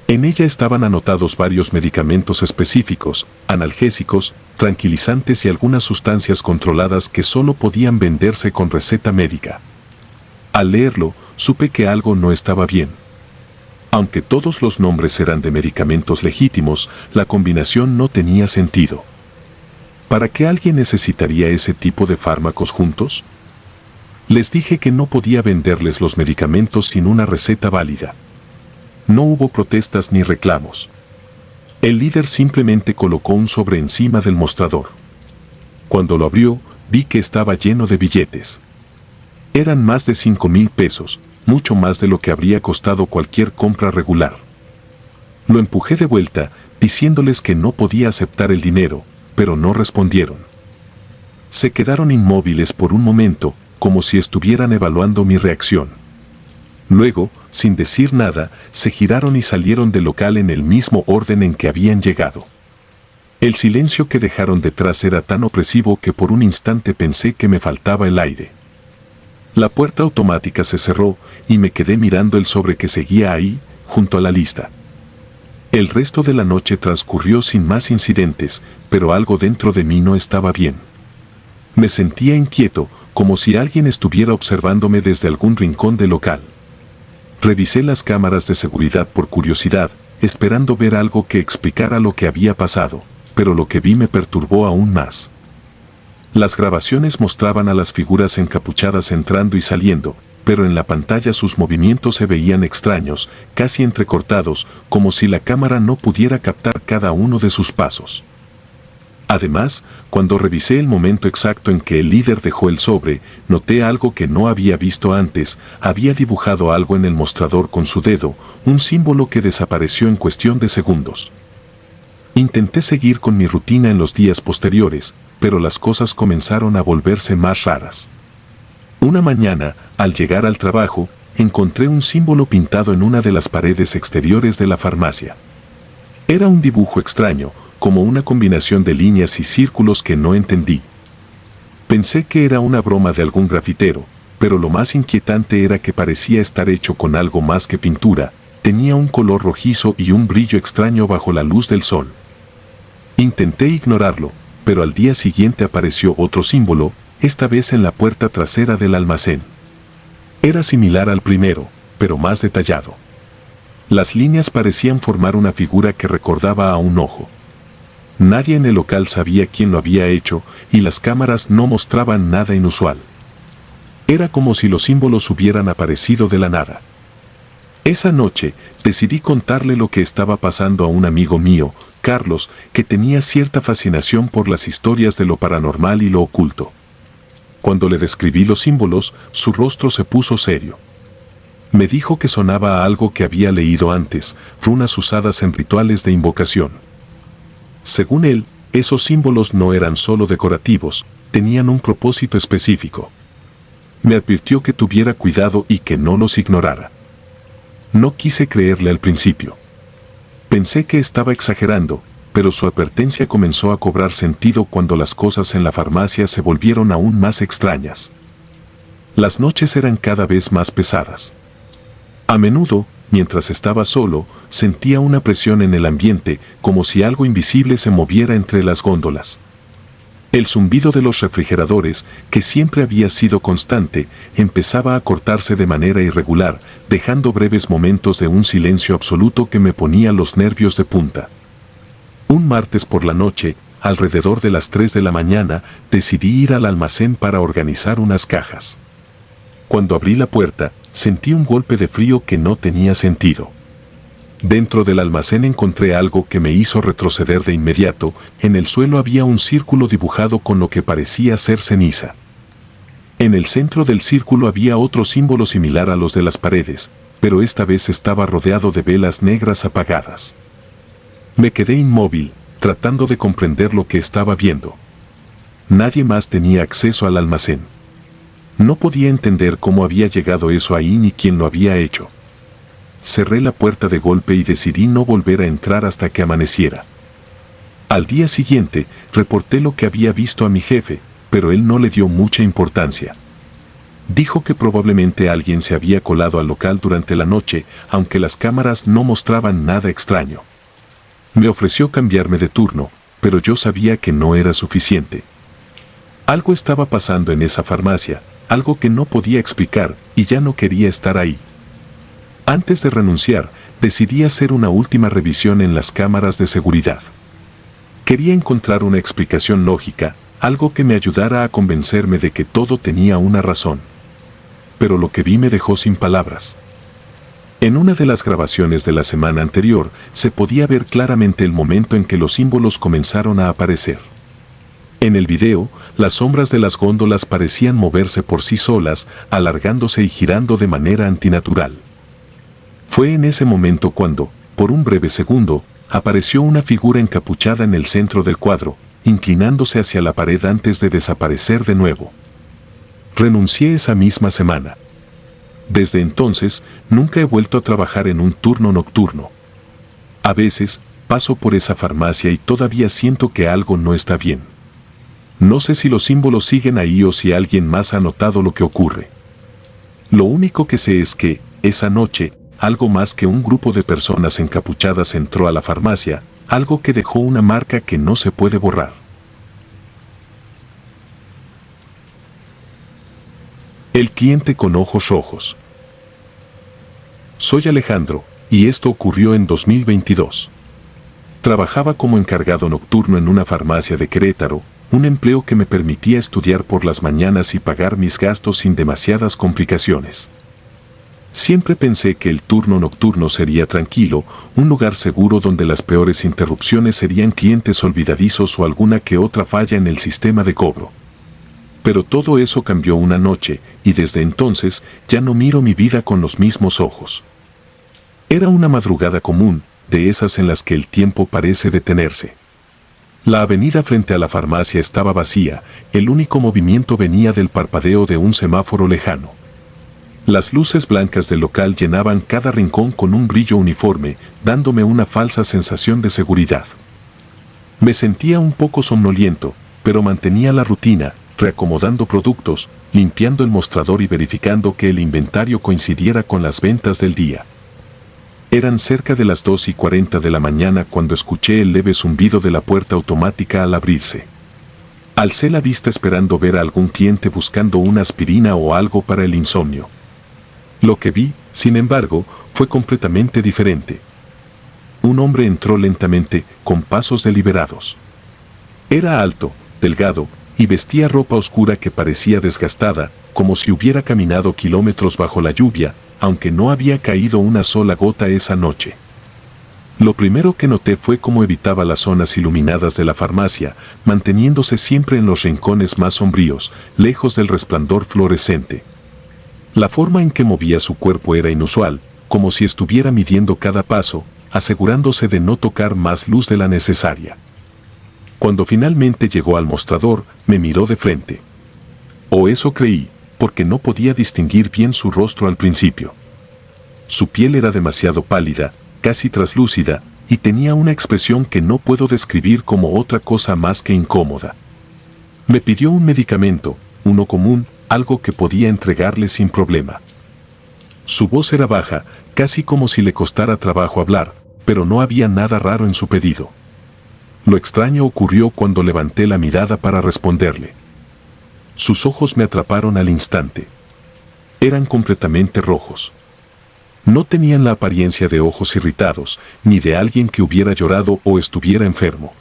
En ella estaban anotados varios medicamentos específicos, analgésicos, tranquilizantes y algunas sustancias controladas que solo podían venderse con receta médica. Al leerlo, supe que algo no estaba bien. Aunque todos los nombres eran de medicamentos legítimos, la combinación no tenía sentido. ¿Para qué alguien necesitaría ese tipo de fármacos juntos? Les dije que no podía venderles los medicamentos sin una receta válida. No hubo protestas ni reclamos. El líder simplemente colocó un sobre encima del mostrador. Cuando lo abrió, vi que estaba lleno de billetes. Eran más de 5,000 pesos, mucho más de lo que habría costado cualquier compra regular. Lo empujé de vuelta, diciéndoles que no podía aceptar el dinero, pero no respondieron. Se quedaron inmóviles por un momento, como si estuvieran evaluando mi reacción. Luego, sin decir nada, se giraron y salieron del local en el mismo orden en que habían llegado. El silencio que dejaron detrás era tan opresivo que por un instante pensé que me faltaba el aire. La puerta automática se cerró y me quedé mirando el sobre que seguía ahí, junto a la lista. El resto de la noche transcurrió sin más incidentes, pero algo dentro de mí no estaba bien. Me sentía inquieto, como si alguien estuviera observándome desde algún rincón del local. Revisé las cámaras de seguridad por curiosidad, esperando ver algo que explicara lo que había pasado, pero lo que vi me perturbó aún más. Las grabaciones mostraban a las figuras encapuchadas entrando y saliendo, pero en la pantalla sus movimientos se veían extraños, casi entrecortados, como si la cámara no pudiera captar cada uno de sus pasos. Además, cuando revisé el momento exacto en que el líder dejó el sobre, noté algo que no había visto antes. Había dibujado algo en el mostrador con su dedo, un símbolo que desapareció en cuestión de segundos. Intenté seguir con mi rutina en los días posteriores, pero las cosas comenzaron a volverse más raras. Una mañana, al llegar al trabajo, encontré un símbolo pintado en una de las paredes exteriores de la farmacia. Era un dibujo extraño, como una combinación de líneas y círculos que no entendí. Pensé que era una broma de algún grafitero, pero lo más inquietante era que parecía estar hecho con algo más que pintura. Tenía un color rojizo y un brillo extraño bajo la luz del sol. Intenté ignorarlo, pero al día siguiente apareció otro símbolo, esta vez en la puerta trasera del almacén. Era similar al primero, pero más detallado. Las líneas parecían formar una figura que recordaba a un ojo. Nadie en el local sabía quién lo había hecho y las cámaras no mostraban nada inusual. Era como si los símbolos hubieran aparecido de la nada. Esa noche, decidí contarle lo que estaba pasando a un amigo mío, Carlos, que tenía cierta fascinación por las historias de lo paranormal y lo oculto. Cuando le describí los símbolos, su rostro se puso serio. Me dijo que sonaba a algo que había leído antes, runas usadas en rituales de invocación. Según él, esos símbolos no eran solo decorativos, tenían un propósito específico. Me advirtió que tuviera cuidado y que no los ignorara. No quise creerle al principio. Pensé que estaba exagerando, pero su advertencia comenzó a cobrar sentido cuando las cosas en la farmacia se volvieron aún más extrañas. Las noches eran cada vez más pesadas. A menudo, mientras estaba solo, sentía una presión en el ambiente, como si algo invisible se moviera entre las góndolas. El zumbido de los refrigeradores, que siempre había sido constante, empezaba a cortarse de manera irregular, dejando breves momentos de un silencio absoluto que me ponía los nervios de punta. Un martes por la noche, alrededor de las 3 de la mañana, decidí ir al almacén para organizar unas cajas. Cuando abrí la puerta, sentí un golpe de frío que no tenía sentido. Dentro del almacén encontré algo que me hizo retroceder de inmediato. En el suelo había un círculo dibujado con lo que parecía ser ceniza. En el centro del círculo había otro símbolo similar a los de las paredes, pero esta vez estaba rodeado de velas negras apagadas. Me quedé inmóvil, tratando de comprender lo que estaba viendo. Nadie más tenía acceso al almacén. No podía entender cómo había llegado eso ahí ni quién lo había hecho. Cerré la puerta de golpe y decidí no volver a entrar hasta que amaneciera. Al día siguiente, reporté lo que había visto a mi jefe, pero él no le dio mucha importancia. Dijo que probablemente alguien se había colado al local durante la noche, aunque las cámaras no mostraban nada extraño. Me ofreció cambiarme de turno, pero yo sabía que no era suficiente. Algo estaba pasando en esa farmacia, algo que no podía explicar, y ya no quería estar ahí. Antes de renunciar, decidí hacer una última revisión en las cámaras de seguridad. Quería encontrar una explicación lógica, algo que me ayudara a convencerme de que todo tenía una razón. Pero lo que vi me dejó sin palabras. En una de las grabaciones de la semana anterior, se podía ver claramente el momento en que los símbolos comenzaron a aparecer. En el video, las sombras de las góndolas parecían moverse por sí solas, alargándose y girando de manera antinatural. Fue en ese momento cuando, por un breve segundo, apareció una figura encapuchada en el centro del cuadro, inclinándose hacia la pared antes de desaparecer de nuevo. Renuncié esa misma semana. Desde entonces, nunca he vuelto a trabajar en un turno nocturno. A veces, paso por esa farmacia y todavía siento que algo no está bien. No sé si los símbolos siguen ahí o si alguien más ha notado lo que ocurre. Lo único que sé es que, esa noche, algo más que un grupo de personas encapuchadas entró a la farmacia, algo que dejó una marca que no se puede borrar. El cliente con ojos rojos. Soy Alejandro, y esto ocurrió en 2022. Trabajaba como encargado nocturno en una farmacia de Querétaro, un empleo que me permitía estudiar por las mañanas y pagar mis gastos sin demasiadas complicaciones. Siempre pensé que el turno nocturno sería tranquilo, un lugar seguro donde las peores interrupciones serían clientes olvidadizos o alguna que otra falla en el sistema de cobro. Pero todo eso cambió una noche, y desde entonces ya no miro mi vida con los mismos ojos. Era una madrugada común, de esas en las que el tiempo parece detenerse. La avenida frente a la farmacia estaba vacía, el único movimiento venía del parpadeo de un semáforo lejano. Las luces blancas del local llenaban cada rincón con un brillo uniforme, dándome una falsa sensación de seguridad. Me sentía un poco somnoliento, pero mantenía la rutina, reacomodando productos, limpiando el mostrador y verificando que el inventario coincidiera con las ventas del día. Eran cerca de las 2:40 de la mañana cuando escuché el leve zumbido de la puerta automática al abrirse. Alcé la vista esperando ver a algún cliente buscando una aspirina o algo para el insomnio. Lo que vi, sin embargo, fue completamente diferente. Un hombre entró lentamente, con pasos deliberados. Era alto, delgado, y vestía ropa oscura que parecía desgastada, como si hubiera caminado kilómetros bajo la lluvia, aunque no había caído una sola gota esa noche. Lo primero que noté fue cómo evitaba las zonas iluminadas de la farmacia, manteniéndose siempre en los rincones más sombríos, lejos del resplandor fluorescente. La forma en que movía su cuerpo era inusual, como si estuviera midiendo cada paso, asegurándose de no tocar más luz de la necesaria. Cuando finalmente llegó al mostrador, me miró de frente. O eso creí, porque no podía distinguir bien su rostro al principio. Su piel era demasiado pálida, casi traslúcida, y tenía una expresión que no puedo describir como otra cosa más que incómoda. Me pidió un medicamento, uno común, algo que podía entregarle sin problema. Su voz era baja, casi como si le costara trabajo hablar, pero no había nada raro en su pedido. Lo extraño ocurrió cuando levanté la mirada para responderle. Sus ojos me atraparon al instante. Eran completamente rojos. No tenían la apariencia de ojos irritados, ni de alguien que hubiera llorado o estuviera enfermo.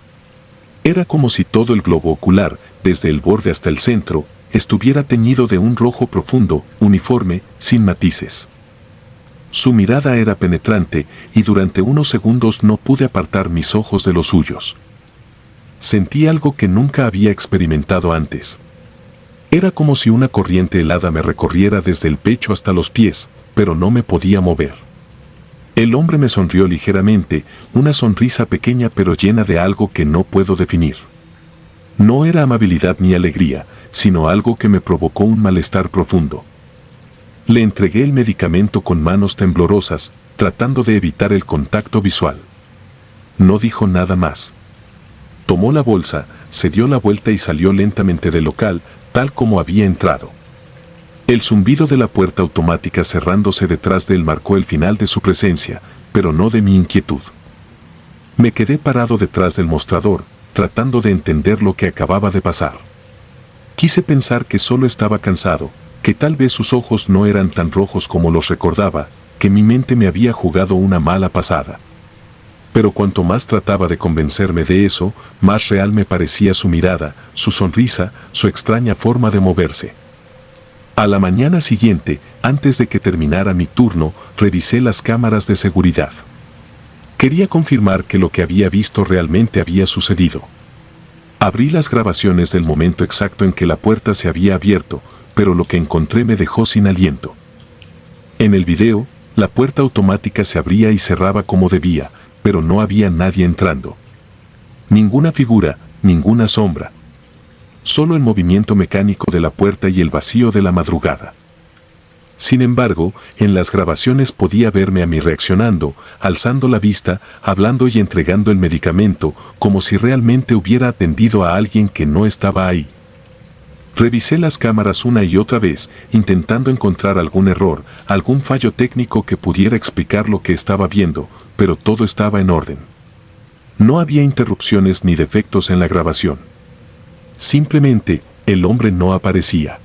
Era como si todo el globo ocular, desde el borde hasta el centro, estuviera teñido de un rojo profundo, uniforme, sin matices. Su mirada era penetrante, y durante unos segundos no pude apartar mis ojos de los suyos. Sentí algo que nunca había experimentado antes. Era como si una corriente helada me recorriera desde el pecho hasta los pies, pero no me podía mover. El hombre me sonrió ligeramente, una sonrisa pequeña pero llena de algo que no puedo definir. No era amabilidad ni alegría, sino algo que me provocó un malestar profundo. Le entregué el medicamento con manos temblorosas, tratando de evitar el contacto visual. No dijo nada más. Tomó la bolsa, se dio la vuelta y salió lentamente del local, tal como había entrado. El zumbido de la puerta automática cerrándose detrás de él marcó el final de su presencia, pero no de mi inquietud. Me quedé parado detrás del mostrador, tratando de entender lo que acababa de pasar. Quise pensar que solo estaba cansado, que tal vez sus ojos no eran tan rojos como los recordaba, que mi mente me había jugado una mala pasada. Pero cuanto más trataba de convencerme de eso, más real me parecía su mirada, su sonrisa, su extraña forma de moverse. A la mañana siguiente, antes de que terminara mi turno, revisé las cámaras de seguridad. Quería confirmar que lo que había visto realmente había sucedido. Abrí las grabaciones del momento exacto en que la puerta se había abierto, pero lo que encontré me dejó sin aliento. En el video, la puerta automática se abría y cerraba como debía, pero no había nadie entrando. Ninguna figura, ninguna sombra. Solo el movimiento mecánico de la puerta y el vacío de la madrugada. Sin embargo, en las grabaciones podía verme a mí reaccionando, alzando la vista, hablando y entregando el medicamento, como si realmente hubiera atendido a alguien que no estaba ahí. Revisé las cámaras una y otra vez, intentando encontrar algún error, algún fallo técnico que pudiera explicar lo que estaba viendo, pero todo estaba en orden. No había interrupciones ni defectos en la grabación. Simplemente, el hombre no aparecía.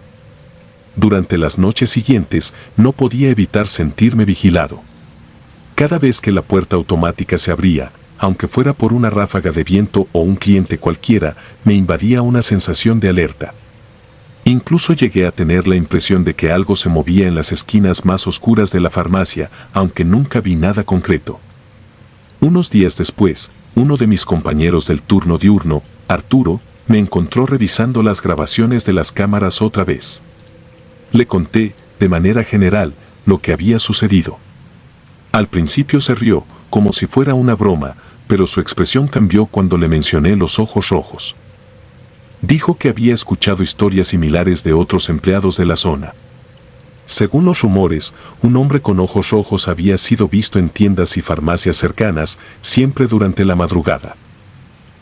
Durante las noches siguientes, no podía evitar sentirme vigilado. Cada vez que la puerta automática se abría, aunque fuera por una ráfaga de viento o un cliente cualquiera, me invadía una sensación de alerta. Incluso llegué a tener la impresión de que algo se movía en las esquinas más oscuras de la farmacia, aunque nunca vi nada concreto. Unos días después, uno de mis compañeros del turno diurno, Arturo, me encontró revisando las grabaciones de las cámaras otra vez. Le conté, de manera general, lo que había sucedido. Al principio se rió, como si fuera una broma, pero su expresión cambió cuando le mencioné los ojos rojos. Dijo que había escuchado historias similares de otros empleados de la zona. Según los rumores, un hombre con ojos rojos había sido visto en tiendas y farmacias cercanas, siempre durante la madrugada.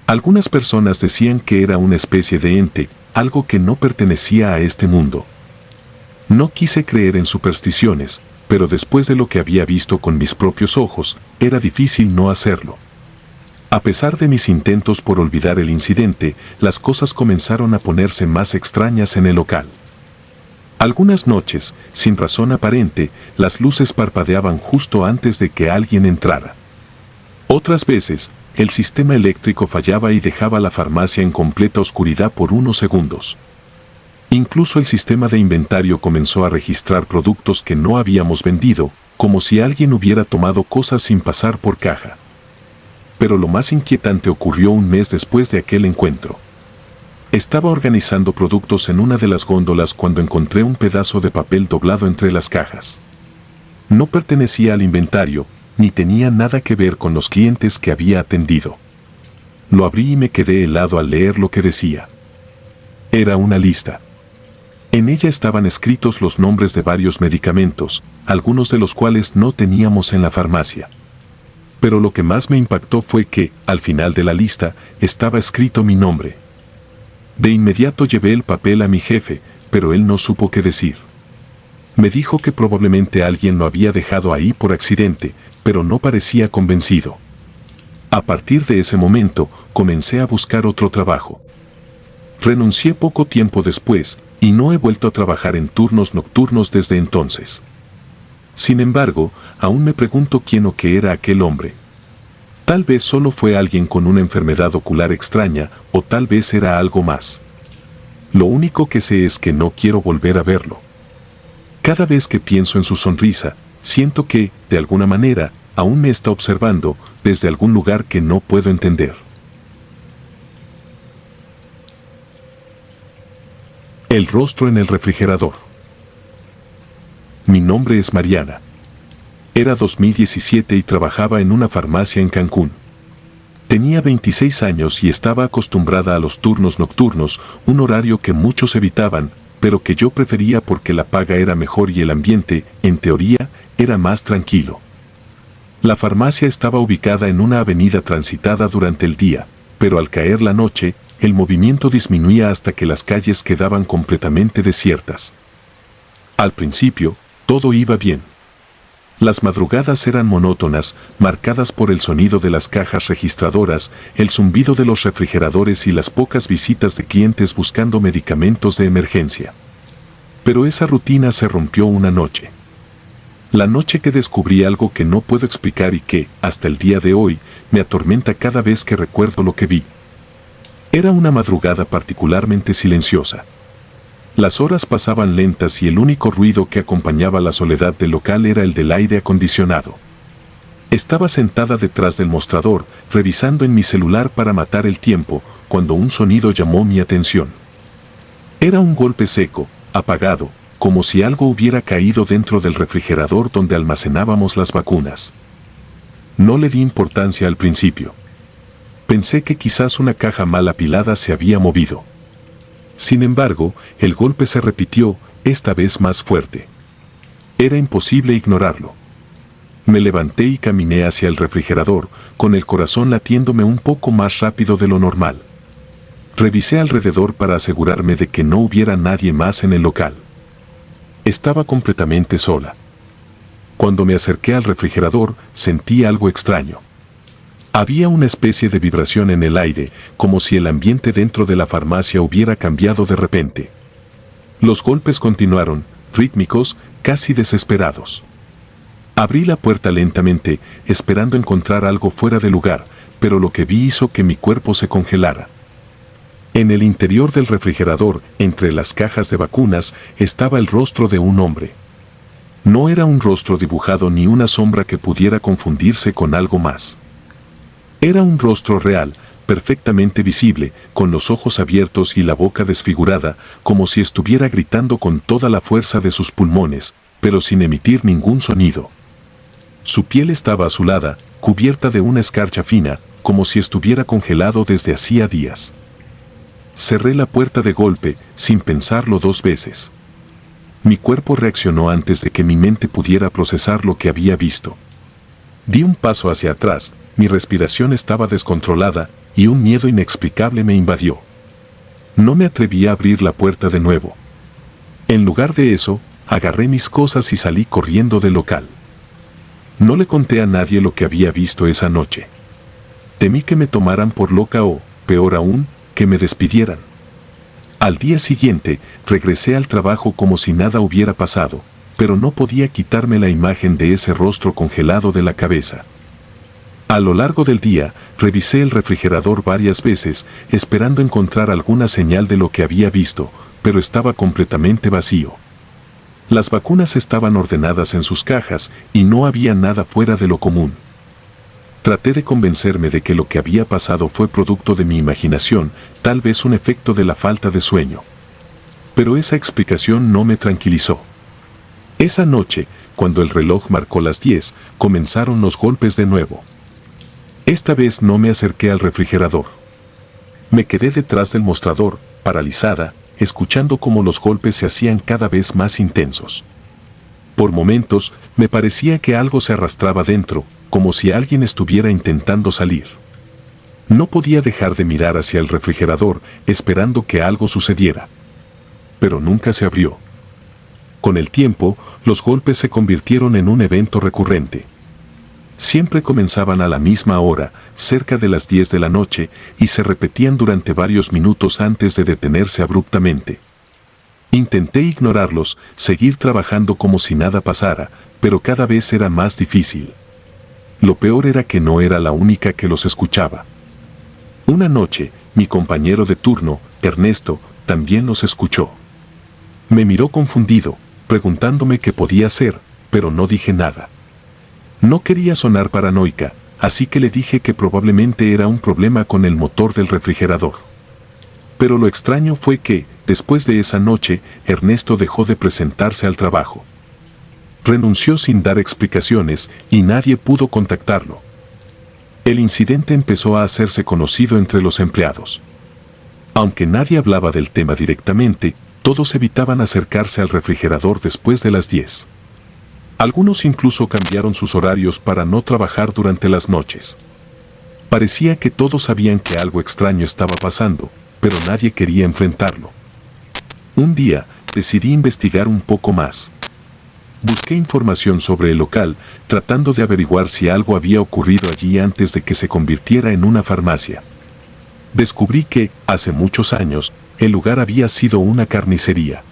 Algunas personas decían que era una especie de ente, algo que no pertenecía a este mundo. No quise creer en supersticiones, pero después de lo que había visto con mis propios ojos, era difícil no hacerlo. A pesar de mis intentos por olvidar el incidente, las cosas comenzaron a ponerse más extrañas en el local. Algunas noches, sin razón aparente, las luces parpadeaban justo antes de que alguien entrara. Otras veces, el sistema eléctrico fallaba y dejaba la farmacia en completa oscuridad por unos segundos. Incluso el sistema de inventario comenzó a registrar productos que no habíamos vendido, como si alguien hubiera tomado cosas sin pasar por caja. Pero lo más inquietante ocurrió un mes después de aquel encuentro. Estaba organizando productos en una de las góndolas cuando encontré un pedazo de papel doblado entre las cajas. No pertenecía al inventario, ni tenía nada que ver con los clientes que había atendido. Lo abrí y me quedé helado al leer lo que decía. Era una lista. En ella estaban escritos los nombres de varios medicamentos, algunos de los cuales no teníamos en la farmacia. Pero lo que más me impactó fue que, al final de la lista, estaba escrito mi nombre. De inmediato llevé el papel a mi jefe, pero él no supo qué decir. Me dijo que probablemente alguien lo había dejado ahí por accidente, pero no parecía convencido. A partir de ese momento, comencé a buscar otro trabajo. Renuncié poco tiempo después, y no he vuelto a trabajar en turnos nocturnos desde entonces. Sin embargo, aún me pregunto quién o qué era aquel hombre. Tal vez solo fue alguien con una enfermedad ocular extraña, o tal vez era algo más. Lo único que sé es que no quiero volver a verlo. Cada vez que pienso en su sonrisa, siento que, de alguna manera, aún me está observando, desde algún lugar que no puedo entender. El rostro en el refrigerador. Mi nombre es Mariana. Era 2017 y trabajaba en una farmacia en Cancún. Tenía 26 años y estaba acostumbrada a los turnos nocturnos, un horario que muchos evitaban, pero que yo prefería porque la paga era mejor y el ambiente, en teoría, era más tranquilo. La farmacia estaba ubicada en una avenida transitada durante el día, pero al caer la noche, el movimiento disminuía hasta que las calles quedaban completamente desiertas. Al principio, todo iba bien. Las madrugadas eran monótonas, marcadas por el sonido de las cajas registradoras, el zumbido de los refrigeradores y las pocas visitas de clientes buscando medicamentos de emergencia. Pero esa rutina se rompió una noche. La noche que descubrí algo que no puedo explicar y que, hasta el día de hoy, me atormenta cada vez que recuerdo lo que vi. Era una madrugada particularmente silenciosa. Las horas pasaban lentas y el único ruido que acompañaba la soledad del local era el del aire acondicionado. Estaba sentada detrás del mostrador, revisando en mi celular para matar el tiempo, cuando un sonido llamó mi atención. Era un golpe seco, apagado, como si algo hubiera caído dentro del refrigerador donde almacenábamos las vacunas. No le di importancia al principio. Pensé que quizás una caja mal apilada se había movido. Sin embargo, el golpe se repitió, esta vez más fuerte. Era imposible ignorarlo. Me levanté y caminé hacia el refrigerador, con el corazón latiéndome un poco más rápido de lo normal. Revisé alrededor para asegurarme de que no hubiera nadie más en el local. Estaba completamente sola. Cuando me acerqué al refrigerador, sentí algo extraño. Había una especie de vibración en el aire, como si el ambiente dentro de la farmacia hubiera cambiado de repente. Los golpes continuaron, rítmicos, casi desesperados. Abrí la puerta lentamente, esperando encontrar algo fuera de lugar, pero lo que vi hizo que mi cuerpo se congelara. En el interior del refrigerador, entre las cajas de vacunas, estaba el rostro de un hombre. No era un rostro dibujado ni una sombra que pudiera confundirse con algo más. Era un rostro real, perfectamente visible, con los ojos abiertos y la boca desfigurada, como si estuviera gritando con toda la fuerza de sus pulmones, pero sin emitir ningún sonido. Su piel estaba azulada, cubierta de una escarcha fina, como si estuviera congelado desde hacía días. Cerré la puerta de golpe, sin pensarlo dos veces. Mi cuerpo reaccionó antes de que mi mente pudiera procesar lo que había visto. Di un paso hacia atrás, mi respiración estaba descontrolada y un miedo inexplicable me invadió. No me atreví a abrir la puerta de nuevo. En lugar de eso, agarré mis cosas y salí corriendo del local. No le conté a nadie lo que había visto esa noche. Temí que me tomaran por loca o, peor aún, que me despidieran. Al día siguiente, regresé al trabajo como si nada hubiera pasado, pero no podía quitarme la imagen de ese rostro congelado de la cabeza. A lo largo del día, revisé el refrigerador varias veces, esperando encontrar alguna señal de lo que había visto, pero estaba completamente vacío. Las vacunas estaban ordenadas en sus cajas y no había nada fuera de lo común. Traté de convencerme de que lo que había pasado fue producto de mi imaginación, tal vez un efecto de la falta de sueño. Pero esa explicación no me tranquilizó. Esa noche, cuando el reloj marcó las 10, comenzaron los golpes de nuevo. Esta vez no me acerqué al refrigerador. Me quedé detrás del mostrador, paralizada, escuchando cómo los golpes se hacían cada vez más intensos. Por momentos, me parecía que algo se arrastraba dentro, como si alguien estuviera intentando salir. No podía dejar de mirar hacia el refrigerador, esperando que algo sucediera. Pero nunca se abrió. Con el tiempo, los golpes se convirtieron en un evento recurrente. Siempre comenzaban a la misma hora, cerca de las 10 de la noche, y se repetían durante varios minutos antes de detenerse abruptamente. Intenté ignorarlos, seguir trabajando como si nada pasara, pero cada vez era más difícil. Lo peor era que no era la única que los escuchaba. Una noche, mi compañero de turno, Ernesto, también los escuchó. Me miró confundido, preguntándome qué podía hacer, pero no dije nada. No quería sonar paranoica, así que le dije que probablemente era un problema con el motor del refrigerador. Pero lo extraño fue que, después de esa noche, Ernesto dejó de presentarse al trabajo. Renunció sin dar explicaciones y nadie pudo contactarlo. El incidente empezó a hacerse conocido entre los empleados. Aunque nadie hablaba del tema directamente, todos evitaban acercarse al refrigerador después de las 10. Algunos incluso cambiaron sus horarios para no trabajar durante las noches. Parecía que todos sabían que algo extraño estaba pasando, pero nadie quería enfrentarlo. Un día, decidí investigar un poco más. Busqué información sobre el local, tratando de averiguar si algo había ocurrido allí antes de que se convirtiera en una farmacia. Descubrí que, hace muchos años, el lugar había sido una carnicería.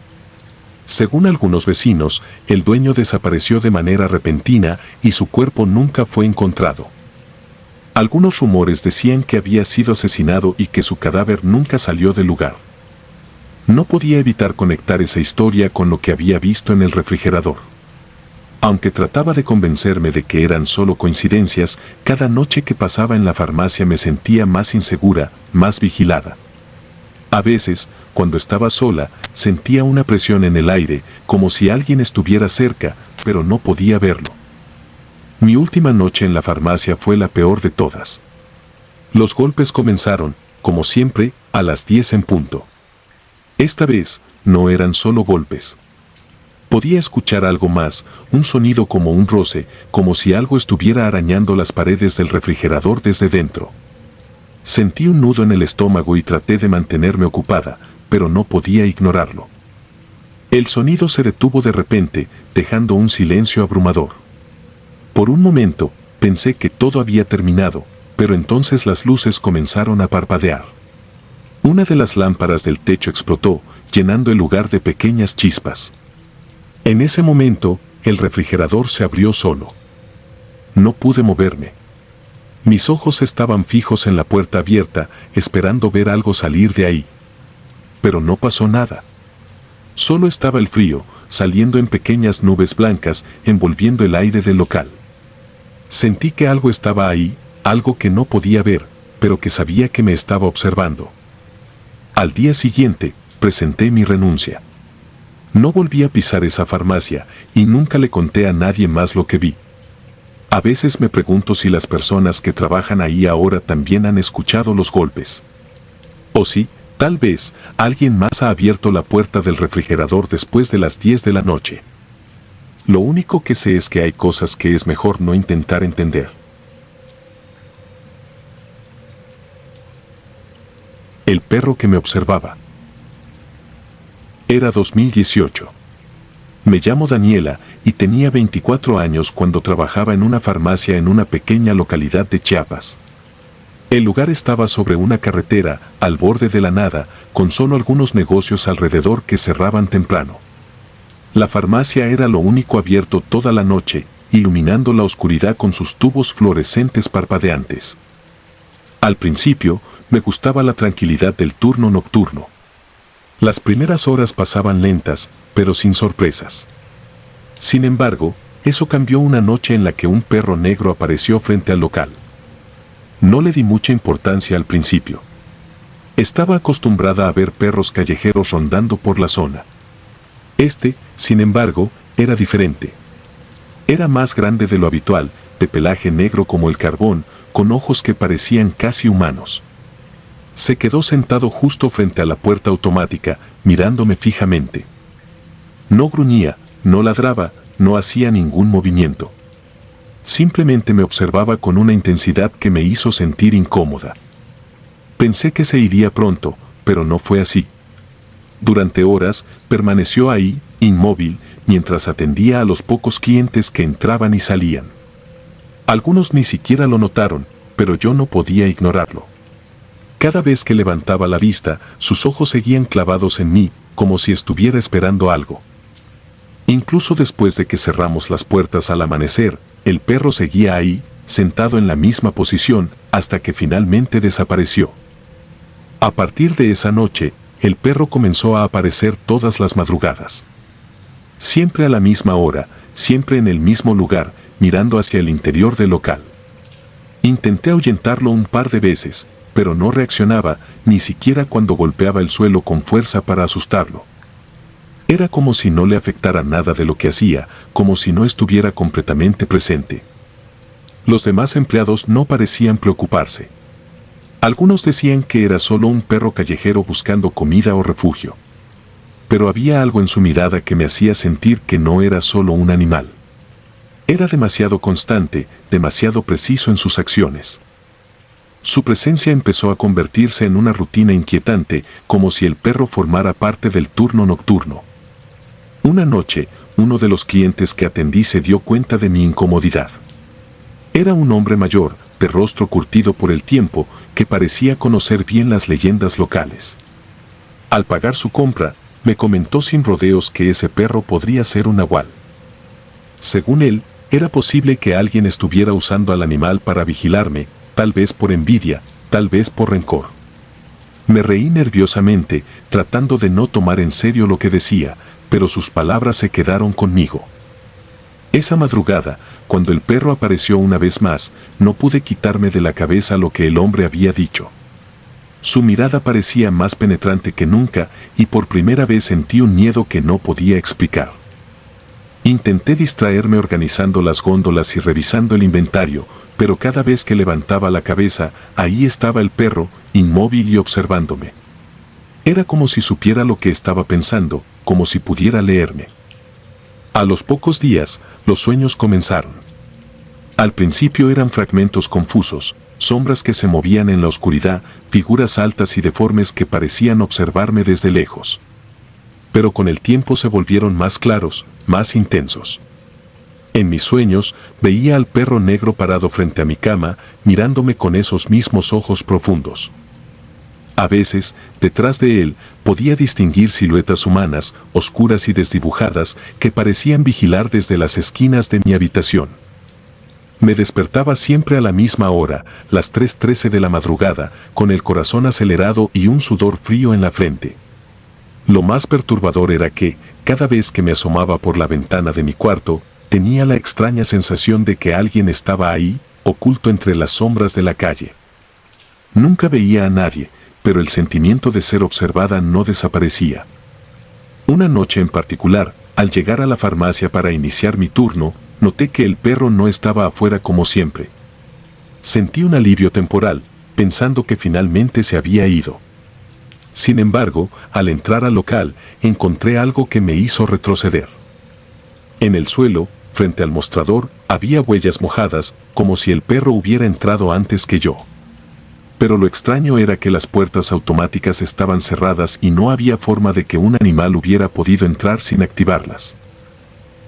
Según algunos vecinos, el dueño desapareció de manera repentina y su cuerpo nunca fue encontrado. Algunos rumores decían que había sido asesinado y que su cadáver nunca salió del lugar. No podía evitar conectar esa historia con lo que había visto en el refrigerador. Aunque trataba de convencerme de que eran solo coincidencias, cada noche que pasaba en la farmacia me sentía más insegura, más vigilada. A veces, cuando estaba sola, sentía una presión en el aire, como si alguien estuviera cerca, pero no podía verlo. Mi última noche en la farmacia fue la peor de todas. Los golpes comenzaron, como siempre, a las 10 en punto. Esta vez, no eran solo golpes. Podía escuchar algo más, un sonido como un roce, como si algo estuviera arañando las paredes del refrigerador desde dentro. Sentí un nudo en el estómago y traté de mantenerme ocupada, pero no podía ignorarlo. El sonido se detuvo de repente, dejando un silencio abrumador. Por un momento, pensé que todo había terminado, pero entonces las luces comenzaron a parpadear. Una de las lámparas del techo explotó, llenando el lugar de pequeñas chispas. En ese momento, el refrigerador se abrió solo. No pude moverme. Mis ojos estaban fijos en la puerta abierta, esperando ver algo salir de ahí. Pero no pasó nada. Solo estaba el frío, saliendo en pequeñas nubes blancas, envolviendo el aire del local. Sentí que algo estaba ahí, algo que no podía ver, pero que sabía que me estaba observando. Al día siguiente, presenté mi renuncia. No volví a pisar esa farmacia y nunca le conté a nadie más lo que vi. A veces me pregunto si las personas que trabajan ahí ahora también han escuchado los golpes. O si, tal vez, alguien más ha abierto la puerta del refrigerador después de las 10 de la noche. Lo único que sé es que hay cosas que es mejor no intentar entender. El perro que me observaba. Era 2018. Me llamo Daniela y tenía 24 años cuando trabajaba en una farmacia en una pequeña localidad de Chiapas. El lugar estaba sobre una carretera, al borde de la nada, con solo algunos negocios alrededor que cerraban temprano. La farmacia era lo único abierto toda la noche, iluminando la oscuridad con sus tubos fluorescentes parpadeantes. Al principio, me gustaba la tranquilidad del turno nocturno. Las primeras horas pasaban lentas, pero sin sorpresas. Sin embargo, eso cambió una noche en la que un perro negro apareció frente al local. No le di mucha importancia al principio. Estaba acostumbrada a ver perros callejeros rondando por la zona. Sin embargo, era diferente. Era más grande de lo habitual, de pelaje negro como el carbón, con ojos que parecían casi humanos. Se quedó sentado justo frente a la puerta automática, mirándome fijamente. No gruñía, no ladraba, no hacía ningún movimiento. Simplemente me observaba con una intensidad que me hizo sentir incómoda. Pensé que se iría pronto, pero no fue así. Durante horas, permaneció ahí, inmóvil, mientras atendía a los pocos clientes que entraban y salían. Algunos ni siquiera lo notaron, pero yo no podía ignorarlo. Cada vez que levantaba la vista, sus ojos seguían clavados en mí, como si estuviera esperando algo. Incluso después de que cerramos las puertas al amanecer, el perro seguía ahí, sentado en la misma posición, hasta que finalmente desapareció. A partir de esa noche, el perro comenzó a aparecer todas las madrugadas. Siempre a la misma hora, siempre en el mismo lugar, mirando hacia el interior del local. Intenté ahuyentarlo un par de veces, pero no reaccionaba, ni siquiera cuando golpeaba el suelo con fuerza para asustarlo. Era como si no le afectara nada de lo que hacía, como si no estuviera completamente presente. Los demás empleados no parecían preocuparse. Algunos decían que era solo un perro callejero buscando comida o refugio. Pero había algo en su mirada que me hacía sentir que no era solo un animal. Era demasiado constante, demasiado preciso en sus acciones. Su presencia empezó a convertirse en una rutina inquietante, como si el perro formara parte del turno nocturno. Una noche, uno de los clientes que atendí se dio cuenta de mi incomodidad. Era un hombre mayor, de rostro curtido por el tiempo, que parecía conocer bien las leyendas locales. Al pagar su compra, me comentó sin rodeos que ese perro podría ser un nahual. Según él, era posible que alguien estuviera usando al animal para vigilarme, tal vez por envidia, tal vez por rencor. Me reí nerviosamente, tratando de no tomar en serio lo que decía, pero sus palabras se quedaron conmigo. Esa madrugada, cuando el perro apareció una vez más, no pude quitarme de la cabeza lo que el hombre había dicho. Su mirada parecía más penetrante que nunca y por primera vez sentí un miedo que no podía explicar. Intenté distraerme organizando las góndolas y revisando el inventario, pero cada vez que levantaba la cabeza, ahí estaba el perro, inmóvil y observándome. Era como si supiera lo que estaba pensando, como si pudiera leerme. A los pocos días, los sueños comenzaron. Al principio eran fragmentos confusos, sombras que se movían en la oscuridad, figuras altas y deformes que parecían observarme desde lejos. Pero con el tiempo se volvieron más claros, más intensos. En mis sueños, veía al perro negro parado frente a mi cama, mirándome con esos mismos ojos profundos. A veces, detrás de él, podía distinguir siluetas humanas, oscuras y desdibujadas, que parecían vigilar desde las esquinas de mi habitación. Me despertaba siempre a la misma hora, las 3:13 de la madrugada, con el corazón acelerado y un sudor frío en la frente. Lo más perturbador era que, cada vez que me asomaba por la ventana de mi cuarto, tenía la extraña sensación de que alguien estaba ahí, oculto entre las sombras de la calle. Nunca veía a nadie, pero el sentimiento de ser observada no desaparecía. Una noche en particular, al llegar a la farmacia para iniciar mi turno, noté que el perro no estaba afuera como siempre. Sentí un alivio temporal, pensando que finalmente se había ido. Sin embargo, al entrar al local, encontré algo que me hizo retroceder. En el suelo, frente al mostrador, había huellas mojadas, como si el perro hubiera entrado antes que yo. Pero lo extraño era que las puertas automáticas estaban cerradas y no había forma de que un animal hubiera podido entrar sin activarlas.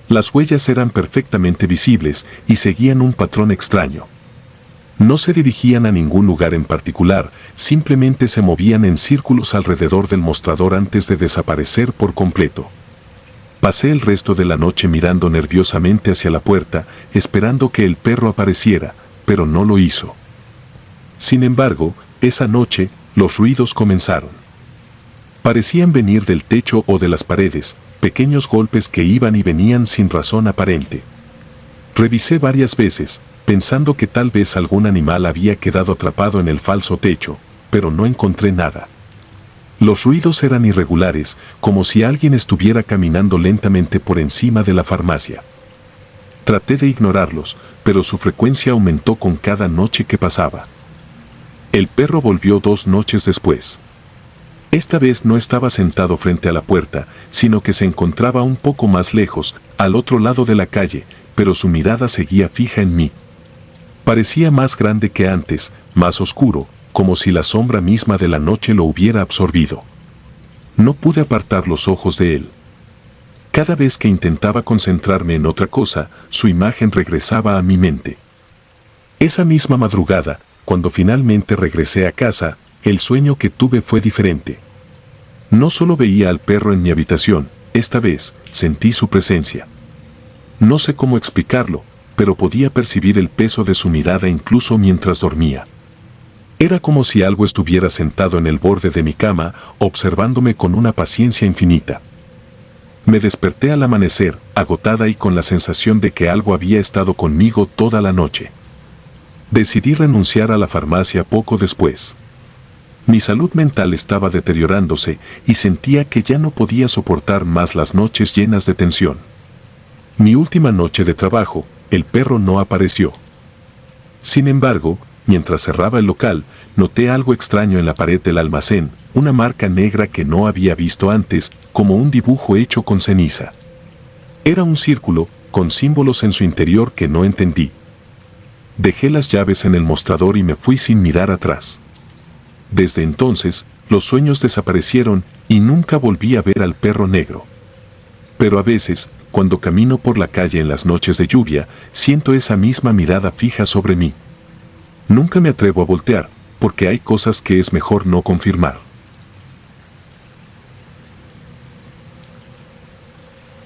Las huellas eran perfectamente visibles y seguían un patrón extraño. No se dirigían a ningún lugar en particular, simplemente se movían en círculos alrededor del mostrador antes de desaparecer por completo. Pasé el resto de la noche mirando nerviosamente hacia la puerta, esperando que el perro apareciera, pero no lo hizo. Sin embargo, esa noche, los ruidos comenzaron. Parecían venir del techo o de las paredes, pequeños golpes que iban y venían sin razón aparente. Revisé varias veces, pensando que tal vez algún animal había quedado atrapado en el falso techo, pero no encontré nada. Los ruidos eran irregulares, como si alguien estuviera caminando lentamente por encima de la farmacia. Traté de ignorarlos, pero su frecuencia aumentó con cada noche que pasaba. El perro volvió 2 noches después. Esta vez no estaba sentado frente a la puerta, sino que se encontraba un poco más lejos, al otro lado de la calle, pero su mirada seguía fija en mí. Parecía más grande que antes, más oscuro, como si la sombra misma de la noche lo hubiera absorbido. No pude apartar los ojos de él. Cada vez que intentaba concentrarme en otra cosa, su imagen regresaba a mi mente. Esa misma madrugada, cuando finalmente regresé a casa, el sueño que tuve fue diferente. No solo veía al perro en mi habitación, esta vez sentí su presencia. No sé cómo explicarlo, pero podía percibir el peso de su mirada incluso mientras dormía. Era como si algo estuviera sentado en el borde de mi cama, observándome con una paciencia infinita. Me desperté al amanecer, agotada y con la sensación de que algo había estado conmigo toda la noche. Decidí renunciar a la farmacia poco después. Mi salud mental estaba deteriorándose y sentía que ya no podía soportar más las noches llenas de tensión. Mi última noche de trabajo, el perro no apareció. Sin embargo, mientras cerraba el local, noté algo extraño en la pared del almacén, una marca negra que no había visto antes, como un dibujo hecho con ceniza. Era un círculo, con símbolos en su interior que no entendí. Dejé las llaves en el mostrador y me fui sin mirar atrás. Desde entonces, los sueños desaparecieron y nunca volví a ver al perro negro. Pero a veces, cuando camino por la calle en las noches de lluvia, siento esa misma mirada fija sobre mí. Nunca me atrevo a voltear, porque hay cosas que es mejor no confirmar.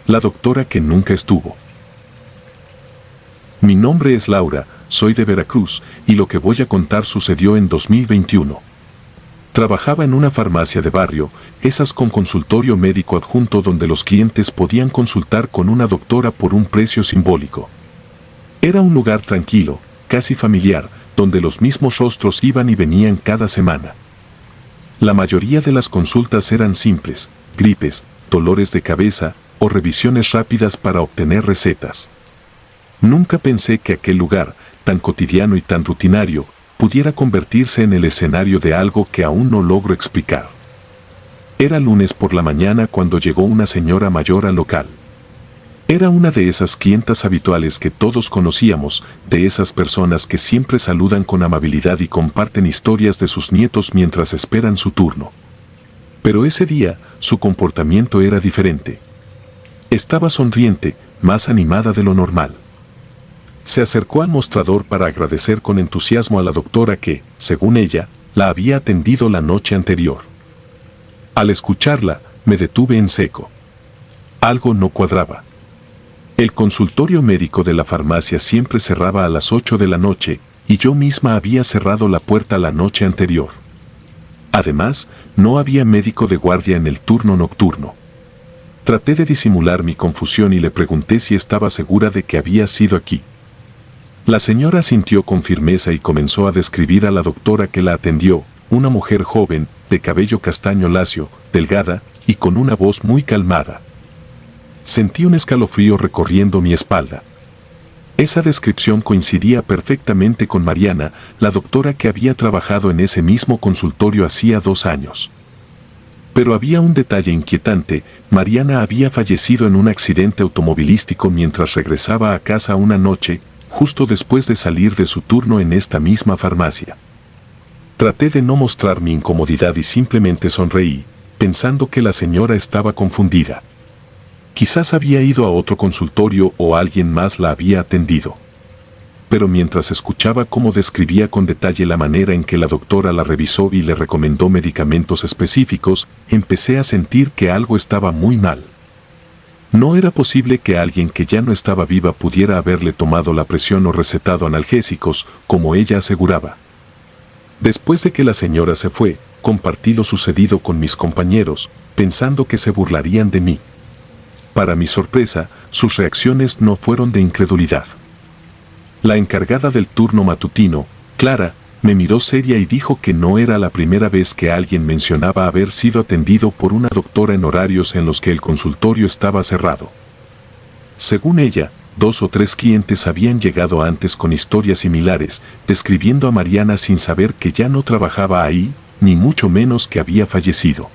La doctora que nunca estuvo. Mi nombre es Laura, soy de Veracruz, y lo que voy a contar sucedió en 2021. Trabajaba en una farmacia de barrio, esas con consultorio médico adjunto donde los clientes podían consultar con una doctora por un precio simbólico. Era un lugar tranquilo, casi familiar, donde los mismos rostros iban y venían cada semana. La mayoría de las consultas eran simples, gripes, dolores de cabeza o revisiones rápidas para obtener recetas. Nunca pensé que aquel lugar, tan cotidiano y tan rutinario, pudiera convertirse en el escenario de algo que aún no logro explicar. Era lunes por la mañana cuando llegó una señora mayor al local. Era una de esas clientas habituales que todos conocíamos, de esas personas que siempre saludan con amabilidad y comparten historias de sus nietos mientras esperan su turno. Pero ese día, su comportamiento era diferente. Estaba sonriente, más animada de lo normal. Se acercó al mostrador para agradecer con entusiasmo a la doctora que, según ella, la había atendido la noche anterior. Al escucharla, me detuve en seco. Algo no cuadraba. El consultorio médico de la farmacia siempre cerraba a las 8 de la noche, y yo misma había cerrado la puerta la noche anterior. Además, no había médico de guardia en el turno nocturno. Traté de disimular mi confusión y le pregunté si estaba segura de que había sido aquí. La señora asintió con firmeza y comenzó a describir a la doctora que la atendió, una mujer joven, de cabello castaño lacio, delgada y con una voz muy calmada. Sentí un escalofrío recorriendo mi espalda. Esa descripción coincidía perfectamente con Mariana, la doctora que había trabajado en ese mismo consultorio hacía 2 años. Pero había un detalle inquietante: Mariana había fallecido en un accidente automovilístico mientras regresaba a casa una noche, justo después de salir de su turno en esta misma farmacia. Traté de no mostrar mi incomodidad y simplemente sonreí, pensando que la señora estaba confundida. Quizás había ido a otro consultorio o alguien más la había atendido. Pero mientras escuchaba cómo describía con detalle la manera en que la doctora la revisó y le recomendó medicamentos específicos, empecé a sentir que algo estaba muy mal. No era posible que alguien que ya no estaba viva pudiera haberle tomado la presión o recetado analgésicos, como ella aseguraba. Después de que la señora se fue, compartí lo sucedido con mis compañeros, pensando que se burlarían de mí. Para mi sorpresa, sus reacciones no fueron de incredulidad. La encargada del turno matutino, Clara, me miró seria y dijo que no era la primera vez que alguien mencionaba haber sido atendido por una doctora en horarios en los que el consultorio estaba cerrado. Según ella, 2 o 3 clientes habían llegado antes con historias similares, describiendo a Mariana sin saber que ya no trabajaba ahí, ni mucho menos que había fallecido.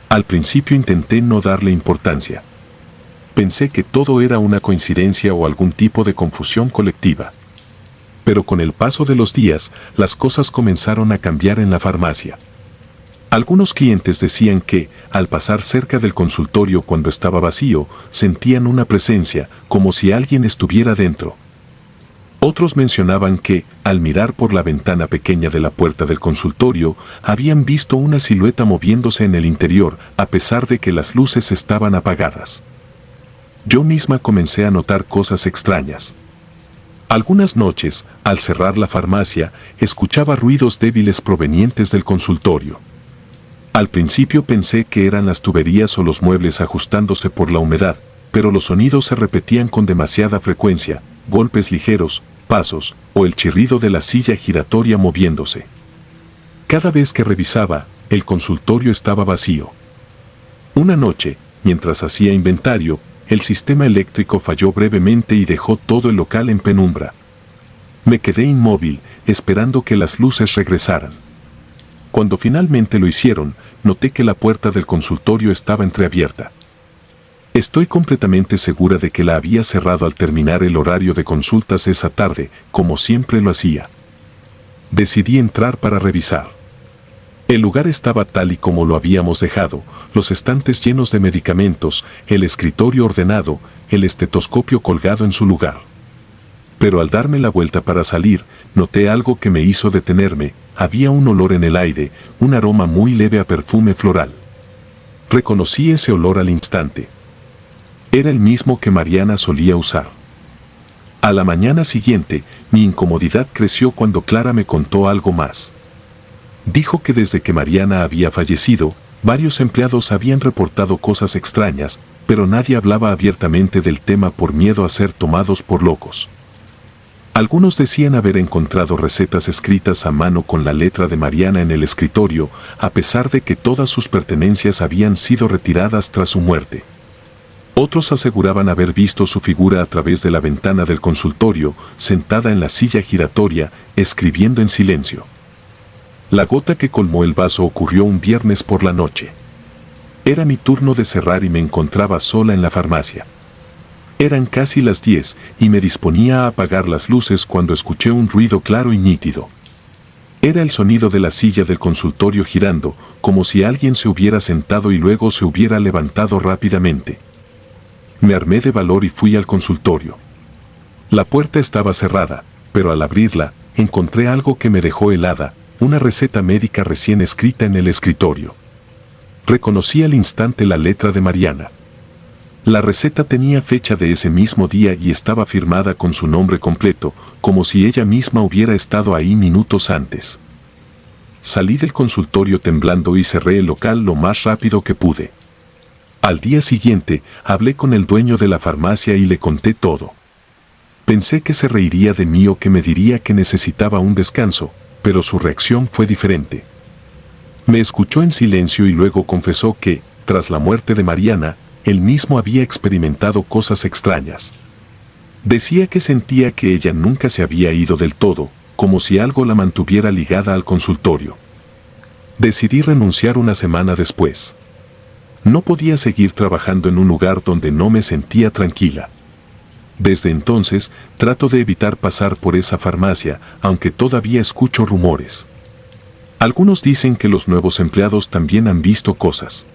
Al principio intenté no darle importancia. Pensé que todo era una coincidencia o algún tipo de confusión colectiva. Pero con el paso de los días, las cosas comenzaron a cambiar en la farmacia. Algunos clientes decían que, al pasar cerca del consultorio cuando estaba vacío, sentían una presencia, como si alguien estuviera dentro. Otros mencionaban que, al mirar por la ventana pequeña de la puerta del consultorio, habían visto una silueta moviéndose en el interior, a pesar de que las luces estaban apagadas. Yo misma comencé a notar cosas extrañas. Algunas noches, al cerrar la farmacia, escuchaba ruidos débiles provenientes del consultorio. Al principio pensé que eran las tuberías o los muebles ajustándose por la humedad, pero los sonidos se repetían con demasiada frecuencia, golpes ligeros, pasos, o el chirrido de la silla giratoria moviéndose. Cada vez que revisaba, el consultorio estaba vacío. Una noche, mientras hacía inventario, el sistema eléctrico falló brevemente y dejó todo el local en penumbra. Me quedé inmóvil, esperando que las luces regresaran. Cuando finalmente lo hicieron, noté que la puerta del consultorio estaba entreabierta. Estoy completamente segura de que la había cerrado al terminar el horario de consultas esa tarde, como siempre lo hacía. Decidí entrar para revisar. El lugar estaba tal y como lo habíamos dejado, los estantes llenos de medicamentos, el escritorio ordenado, el estetoscopio colgado en su lugar. Pero al darme la vuelta para salir, noté algo que me hizo detenerme: había un olor en el aire, un aroma muy leve a perfume floral. Reconocí ese olor al instante. Era el mismo que Mariana solía usar. A la mañana siguiente, mi incomodidad creció cuando Clara me contó algo más. Dijo que desde que Mariana había fallecido, varios empleados habían reportado cosas extrañas, pero nadie hablaba abiertamente del tema por miedo a ser tomados por locos. Algunos decían haber encontrado recetas escritas a mano con la letra de Mariana en el escritorio, a pesar de que todas sus pertenencias habían sido retiradas tras su muerte. Otros aseguraban haber visto su figura a través de la ventana del consultorio, sentada en la silla giratoria, escribiendo en silencio. La gota que colmó el vaso ocurrió un viernes por la noche. Era mi turno de cerrar y me encontraba sola en la farmacia. Eran casi las 10 y me disponía a apagar las luces cuando escuché un ruido claro y nítido. Era el sonido de la silla del consultorio girando, como si alguien se hubiera sentado y luego se hubiera levantado rápidamente. Me armé de valor y fui al consultorio. La puerta estaba cerrada, pero al abrirla, encontré algo que me dejó helada, una receta médica recién escrita en el escritorio. Reconocí al instante la letra de Mariana. La receta tenía fecha de ese mismo día y estaba firmada con su nombre completo, como si ella misma hubiera estado ahí minutos antes. Salí del consultorio temblando y cerré el local lo más rápido que pude. Al día siguiente, hablé con el dueño de la farmacia y le conté todo. Pensé que se reiría de mí o que me diría que necesitaba un descanso, pero su reacción fue diferente. Me escuchó en silencio y luego confesó que, tras la muerte de Mariana, él mismo había experimentado cosas extrañas. Decía que sentía que ella nunca se había ido del todo, como si algo la mantuviera ligada al consultorio. Decidí renunciar una semana después. No podía seguir trabajando en un lugar donde no me sentía tranquila. Desde entonces, trato de evitar pasar por esa farmacia, aunque todavía escucho rumores. Algunos dicen que los nuevos empleados también han visto cosas.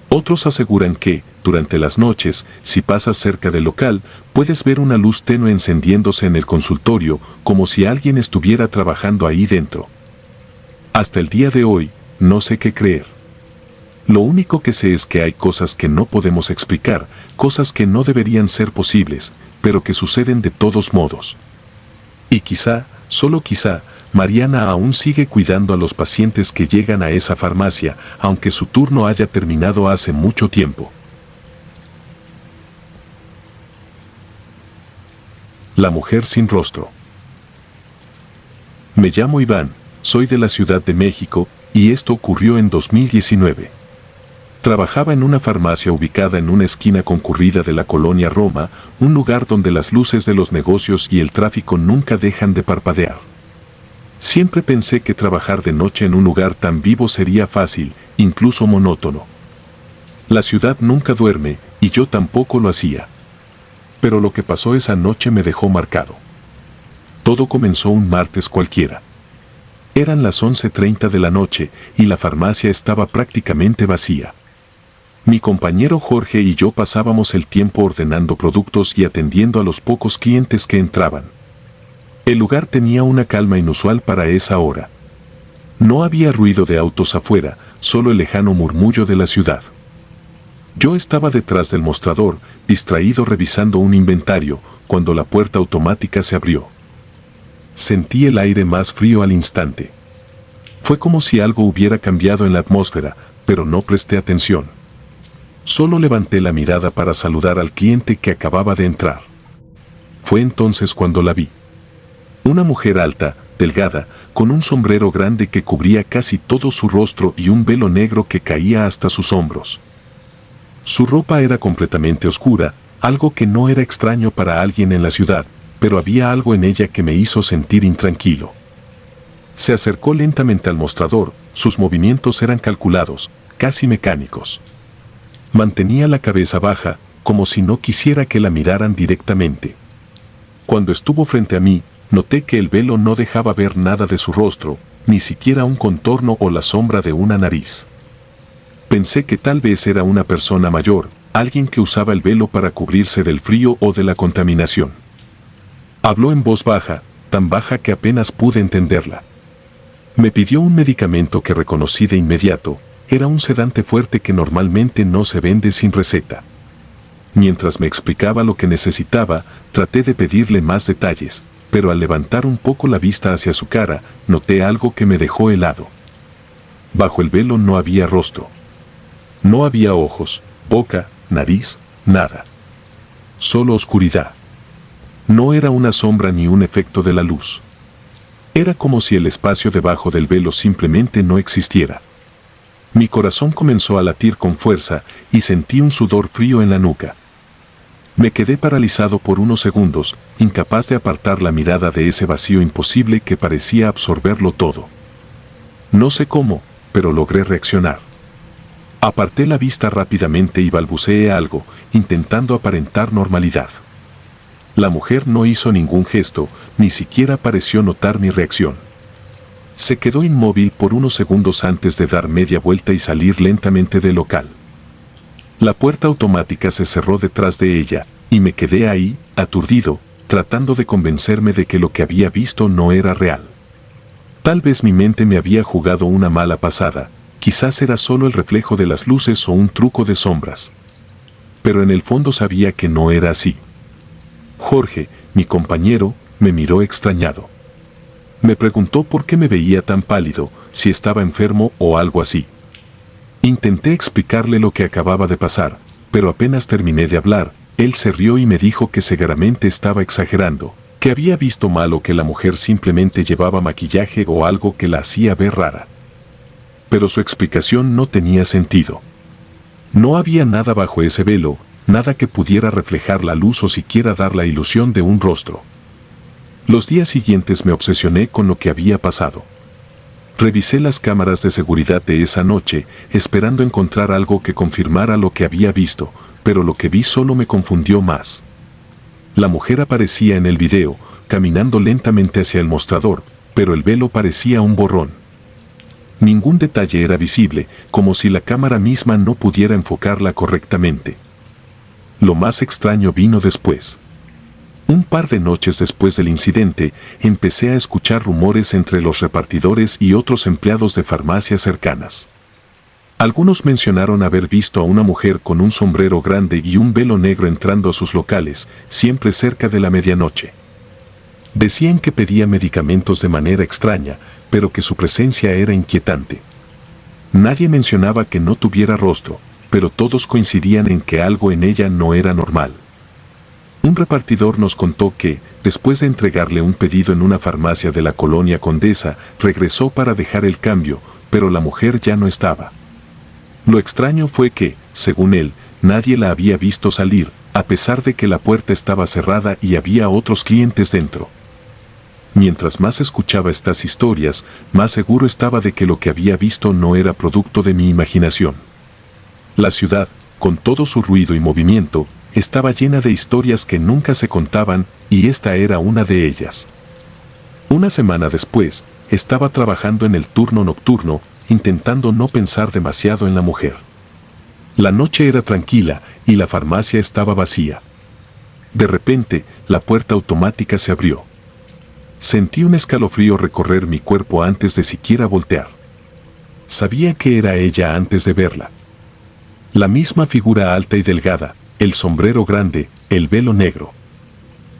Otros aseguran que, durante las noches, si pasas cerca del local, puedes ver una luz tenue encendiéndose en el consultorio, como si alguien estuviera trabajando ahí dentro. Hasta el día de hoy, no sé qué creer. Lo único que sé es que hay cosas que no podemos explicar, cosas que no deberían ser posibles, pero que suceden de todos modos. Y quizá, solo quizá, Mariana aún sigue cuidando a los pacientes que llegan a esa farmacia, aunque su turno haya terminado hace mucho tiempo. La mujer sin rostro. Me llamo Iván, soy de la Ciudad de México, y esto ocurrió en 2019. Trabajaba en una farmacia ubicada en una esquina concurrida de la colonia Roma, un lugar donde las luces de los negocios y el tráfico nunca dejan de parpadear. Siempre pensé que trabajar de noche en un lugar tan vivo sería fácil, incluso monótono. La ciudad nunca duerme, y yo tampoco lo hacía. Pero lo que pasó esa noche me dejó marcado. Todo comenzó un martes cualquiera. Eran las 11:30 de la noche, y la farmacia estaba prácticamente vacía. Mi compañero Jorge y yo pasábamos el tiempo ordenando productos y atendiendo a los pocos clientes que entraban. El lugar tenía una calma inusual para esa hora. No había ruido de autos afuera, solo el lejano murmullo de la ciudad. Yo estaba detrás del mostrador, distraído revisando un inventario, cuando la puerta automática se abrió. Sentí el aire más frío al instante. Fue como si algo hubiera cambiado en la atmósfera, pero no presté atención. Solo levanté la mirada para saludar al cliente que acababa de entrar. Fue entonces cuando la vi. Una mujer alta, delgada, con un sombrero grande que cubría casi todo su rostro y un velo negro que caía hasta sus hombros. Su ropa era completamente oscura, algo que no era extraño para alguien en la ciudad, pero había algo en ella que me hizo sentir intranquilo. Se acercó lentamente al mostrador, sus movimientos eran calculados, casi mecánicos. Mantenía la cabeza baja, como si no quisiera que la miraran directamente. Cuando estuvo frente a mí, noté que el velo no dejaba ver nada de su rostro, ni siquiera un contorno o la sombra de una nariz. Pensé que tal vez era una persona mayor, alguien que usaba el velo para cubrirse del frío o de la contaminación. Habló en voz baja, tan baja que apenas pude entenderla. Me pidió un medicamento que reconocí de inmediato. Era un sedante fuerte que normalmente no se vende sin receta. Mientras me explicaba lo que necesitaba, traté de pedirle más detalles, pero al levantar un poco la vista hacia su cara, noté algo que me dejó helado. Bajo el velo no había rostro. No había ojos, boca, nariz, nada. Solo oscuridad. No era una sombra ni un efecto de la luz. Era como si el espacio debajo del velo simplemente no existiera. Mi corazón comenzó a latir con fuerza y sentí un sudor frío en la nuca. Me quedé paralizado por unos segundos, incapaz de apartar la mirada de ese vacío imposible que parecía absorberlo todo. No sé cómo, pero logré reaccionar. Aparté la vista rápidamente y balbuceé algo, intentando aparentar normalidad. La mujer no hizo ningún gesto, ni siquiera pareció notar mi reacción. Se quedó inmóvil por unos segundos antes de dar media vuelta y salir lentamente del local. La puerta automática se cerró detrás de ella, y me quedé ahí, aturdido, tratando de convencerme de que lo que había visto no era real. Tal vez mi mente me había jugado una mala pasada, quizás era solo el reflejo de las luces o un truco de sombras. Pero en el fondo sabía que no era así. Jorge, mi compañero, me miró extrañado. Me preguntó por qué me veía tan pálido, si estaba enfermo o algo así. Intenté explicarle lo que acababa de pasar, pero apenas terminé de hablar, él se rió y me dijo que seguramente estaba exagerando, que había visto mal o que la mujer simplemente llevaba maquillaje o algo que la hacía ver rara. Pero su explicación no tenía sentido. No había nada bajo ese velo, nada que pudiera reflejar la luz o siquiera dar la ilusión de un rostro. Los días siguientes me obsesioné con lo que había pasado. Revisé las cámaras de seguridad de esa noche, esperando encontrar algo que confirmara lo que había visto, pero lo que vi solo me confundió más. La mujer aparecía en el video, caminando lentamente hacia el mostrador, pero el velo parecía un borrón. Ningún detalle era visible, como si la cámara misma no pudiera enfocarla correctamente. Lo más extraño vino después. Un par de noches después del incidente, empecé a escuchar rumores entre los repartidores y otros empleados de farmacias cercanas. Algunos mencionaron haber visto a una mujer con un sombrero grande y un velo negro entrando a sus locales, siempre cerca de la medianoche. Decían que pedía medicamentos de manera extraña, pero que su presencia era inquietante. Nadie mencionaba que no tuviera rostro, pero todos coincidían en que algo en ella no era normal. Un repartidor nos contó que, después de entregarle un pedido en una farmacia de la colonia Condesa, regresó para dejar el cambio, pero la mujer ya no estaba. Lo extraño fue que, según él, nadie la había visto salir, a pesar de que la puerta estaba cerrada y había otros clientes dentro. Mientras más escuchaba estas historias, más seguro estaba de que lo que había visto no era producto de mi imaginación. La ciudad, con todo su ruido y movimiento, estaba llena de historias que nunca se contaban, y esta era una de ellas. Una semana después, estaba trabajando en el turno nocturno, intentando no pensar demasiado en la mujer. La noche era tranquila, y la farmacia estaba vacía. De repente, la puerta automática se abrió. Sentí un escalofrío recorrer mi cuerpo antes de siquiera voltear. Sabía que era ella antes de verla. La misma figura alta y delgada, el sombrero grande, el velo negro.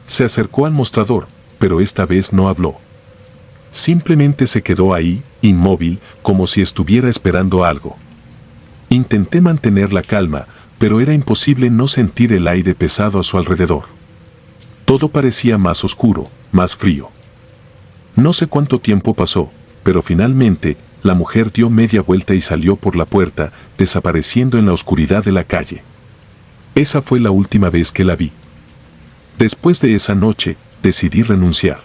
Se acercó al mostrador, pero esta vez no habló. Simplemente se quedó ahí, inmóvil, como si estuviera esperando algo. Intenté mantener la calma, pero era imposible no sentir el aire pesado a su alrededor. Todo parecía más oscuro, más frío. No sé cuánto tiempo pasó, pero finalmente, la mujer dio media vuelta y salió por la puerta, desapareciendo en la oscuridad de la calle. Esa fue la última vez que la vi. Después de esa noche, decidí renunciar.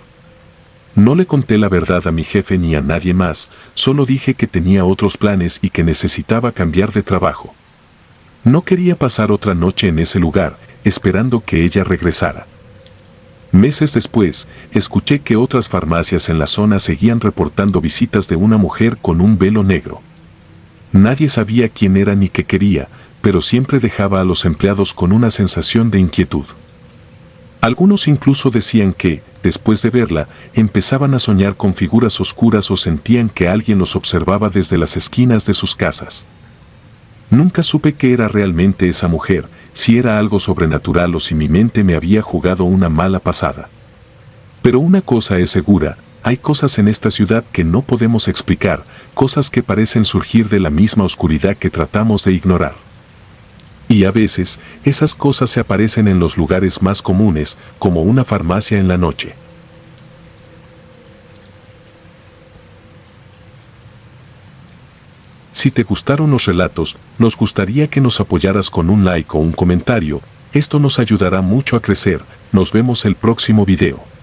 No le conté la verdad a mi jefe ni a nadie más, solo dije que tenía otros planes y que necesitaba cambiar de trabajo. No quería pasar otra noche en ese lugar, esperando que ella regresara. Meses después, escuché que otras farmacias en la zona seguían reportando visitas de una mujer con un velo negro. Nadie sabía quién era ni qué quería, pero siempre dejaba a los empleados con una sensación de inquietud. Algunos incluso decían que, después de verla, empezaban a soñar con figuras oscuras o sentían que alguien los observaba desde las esquinas de sus casas. Nunca supe qué era realmente esa mujer, si era algo sobrenatural o si mi mente me había jugado una mala pasada. Pero una cosa es segura, hay cosas en esta ciudad que no podemos explicar, cosas que parecen surgir de la misma oscuridad que tratamos de ignorar. Y a veces, esas cosas se aparecen en los lugares más comunes, como una farmacia en la noche. Si te gustaron los relatos, nos gustaría que nos apoyaras con un like o un comentario, esto nos ayudará mucho a crecer, nos vemos el próximo video.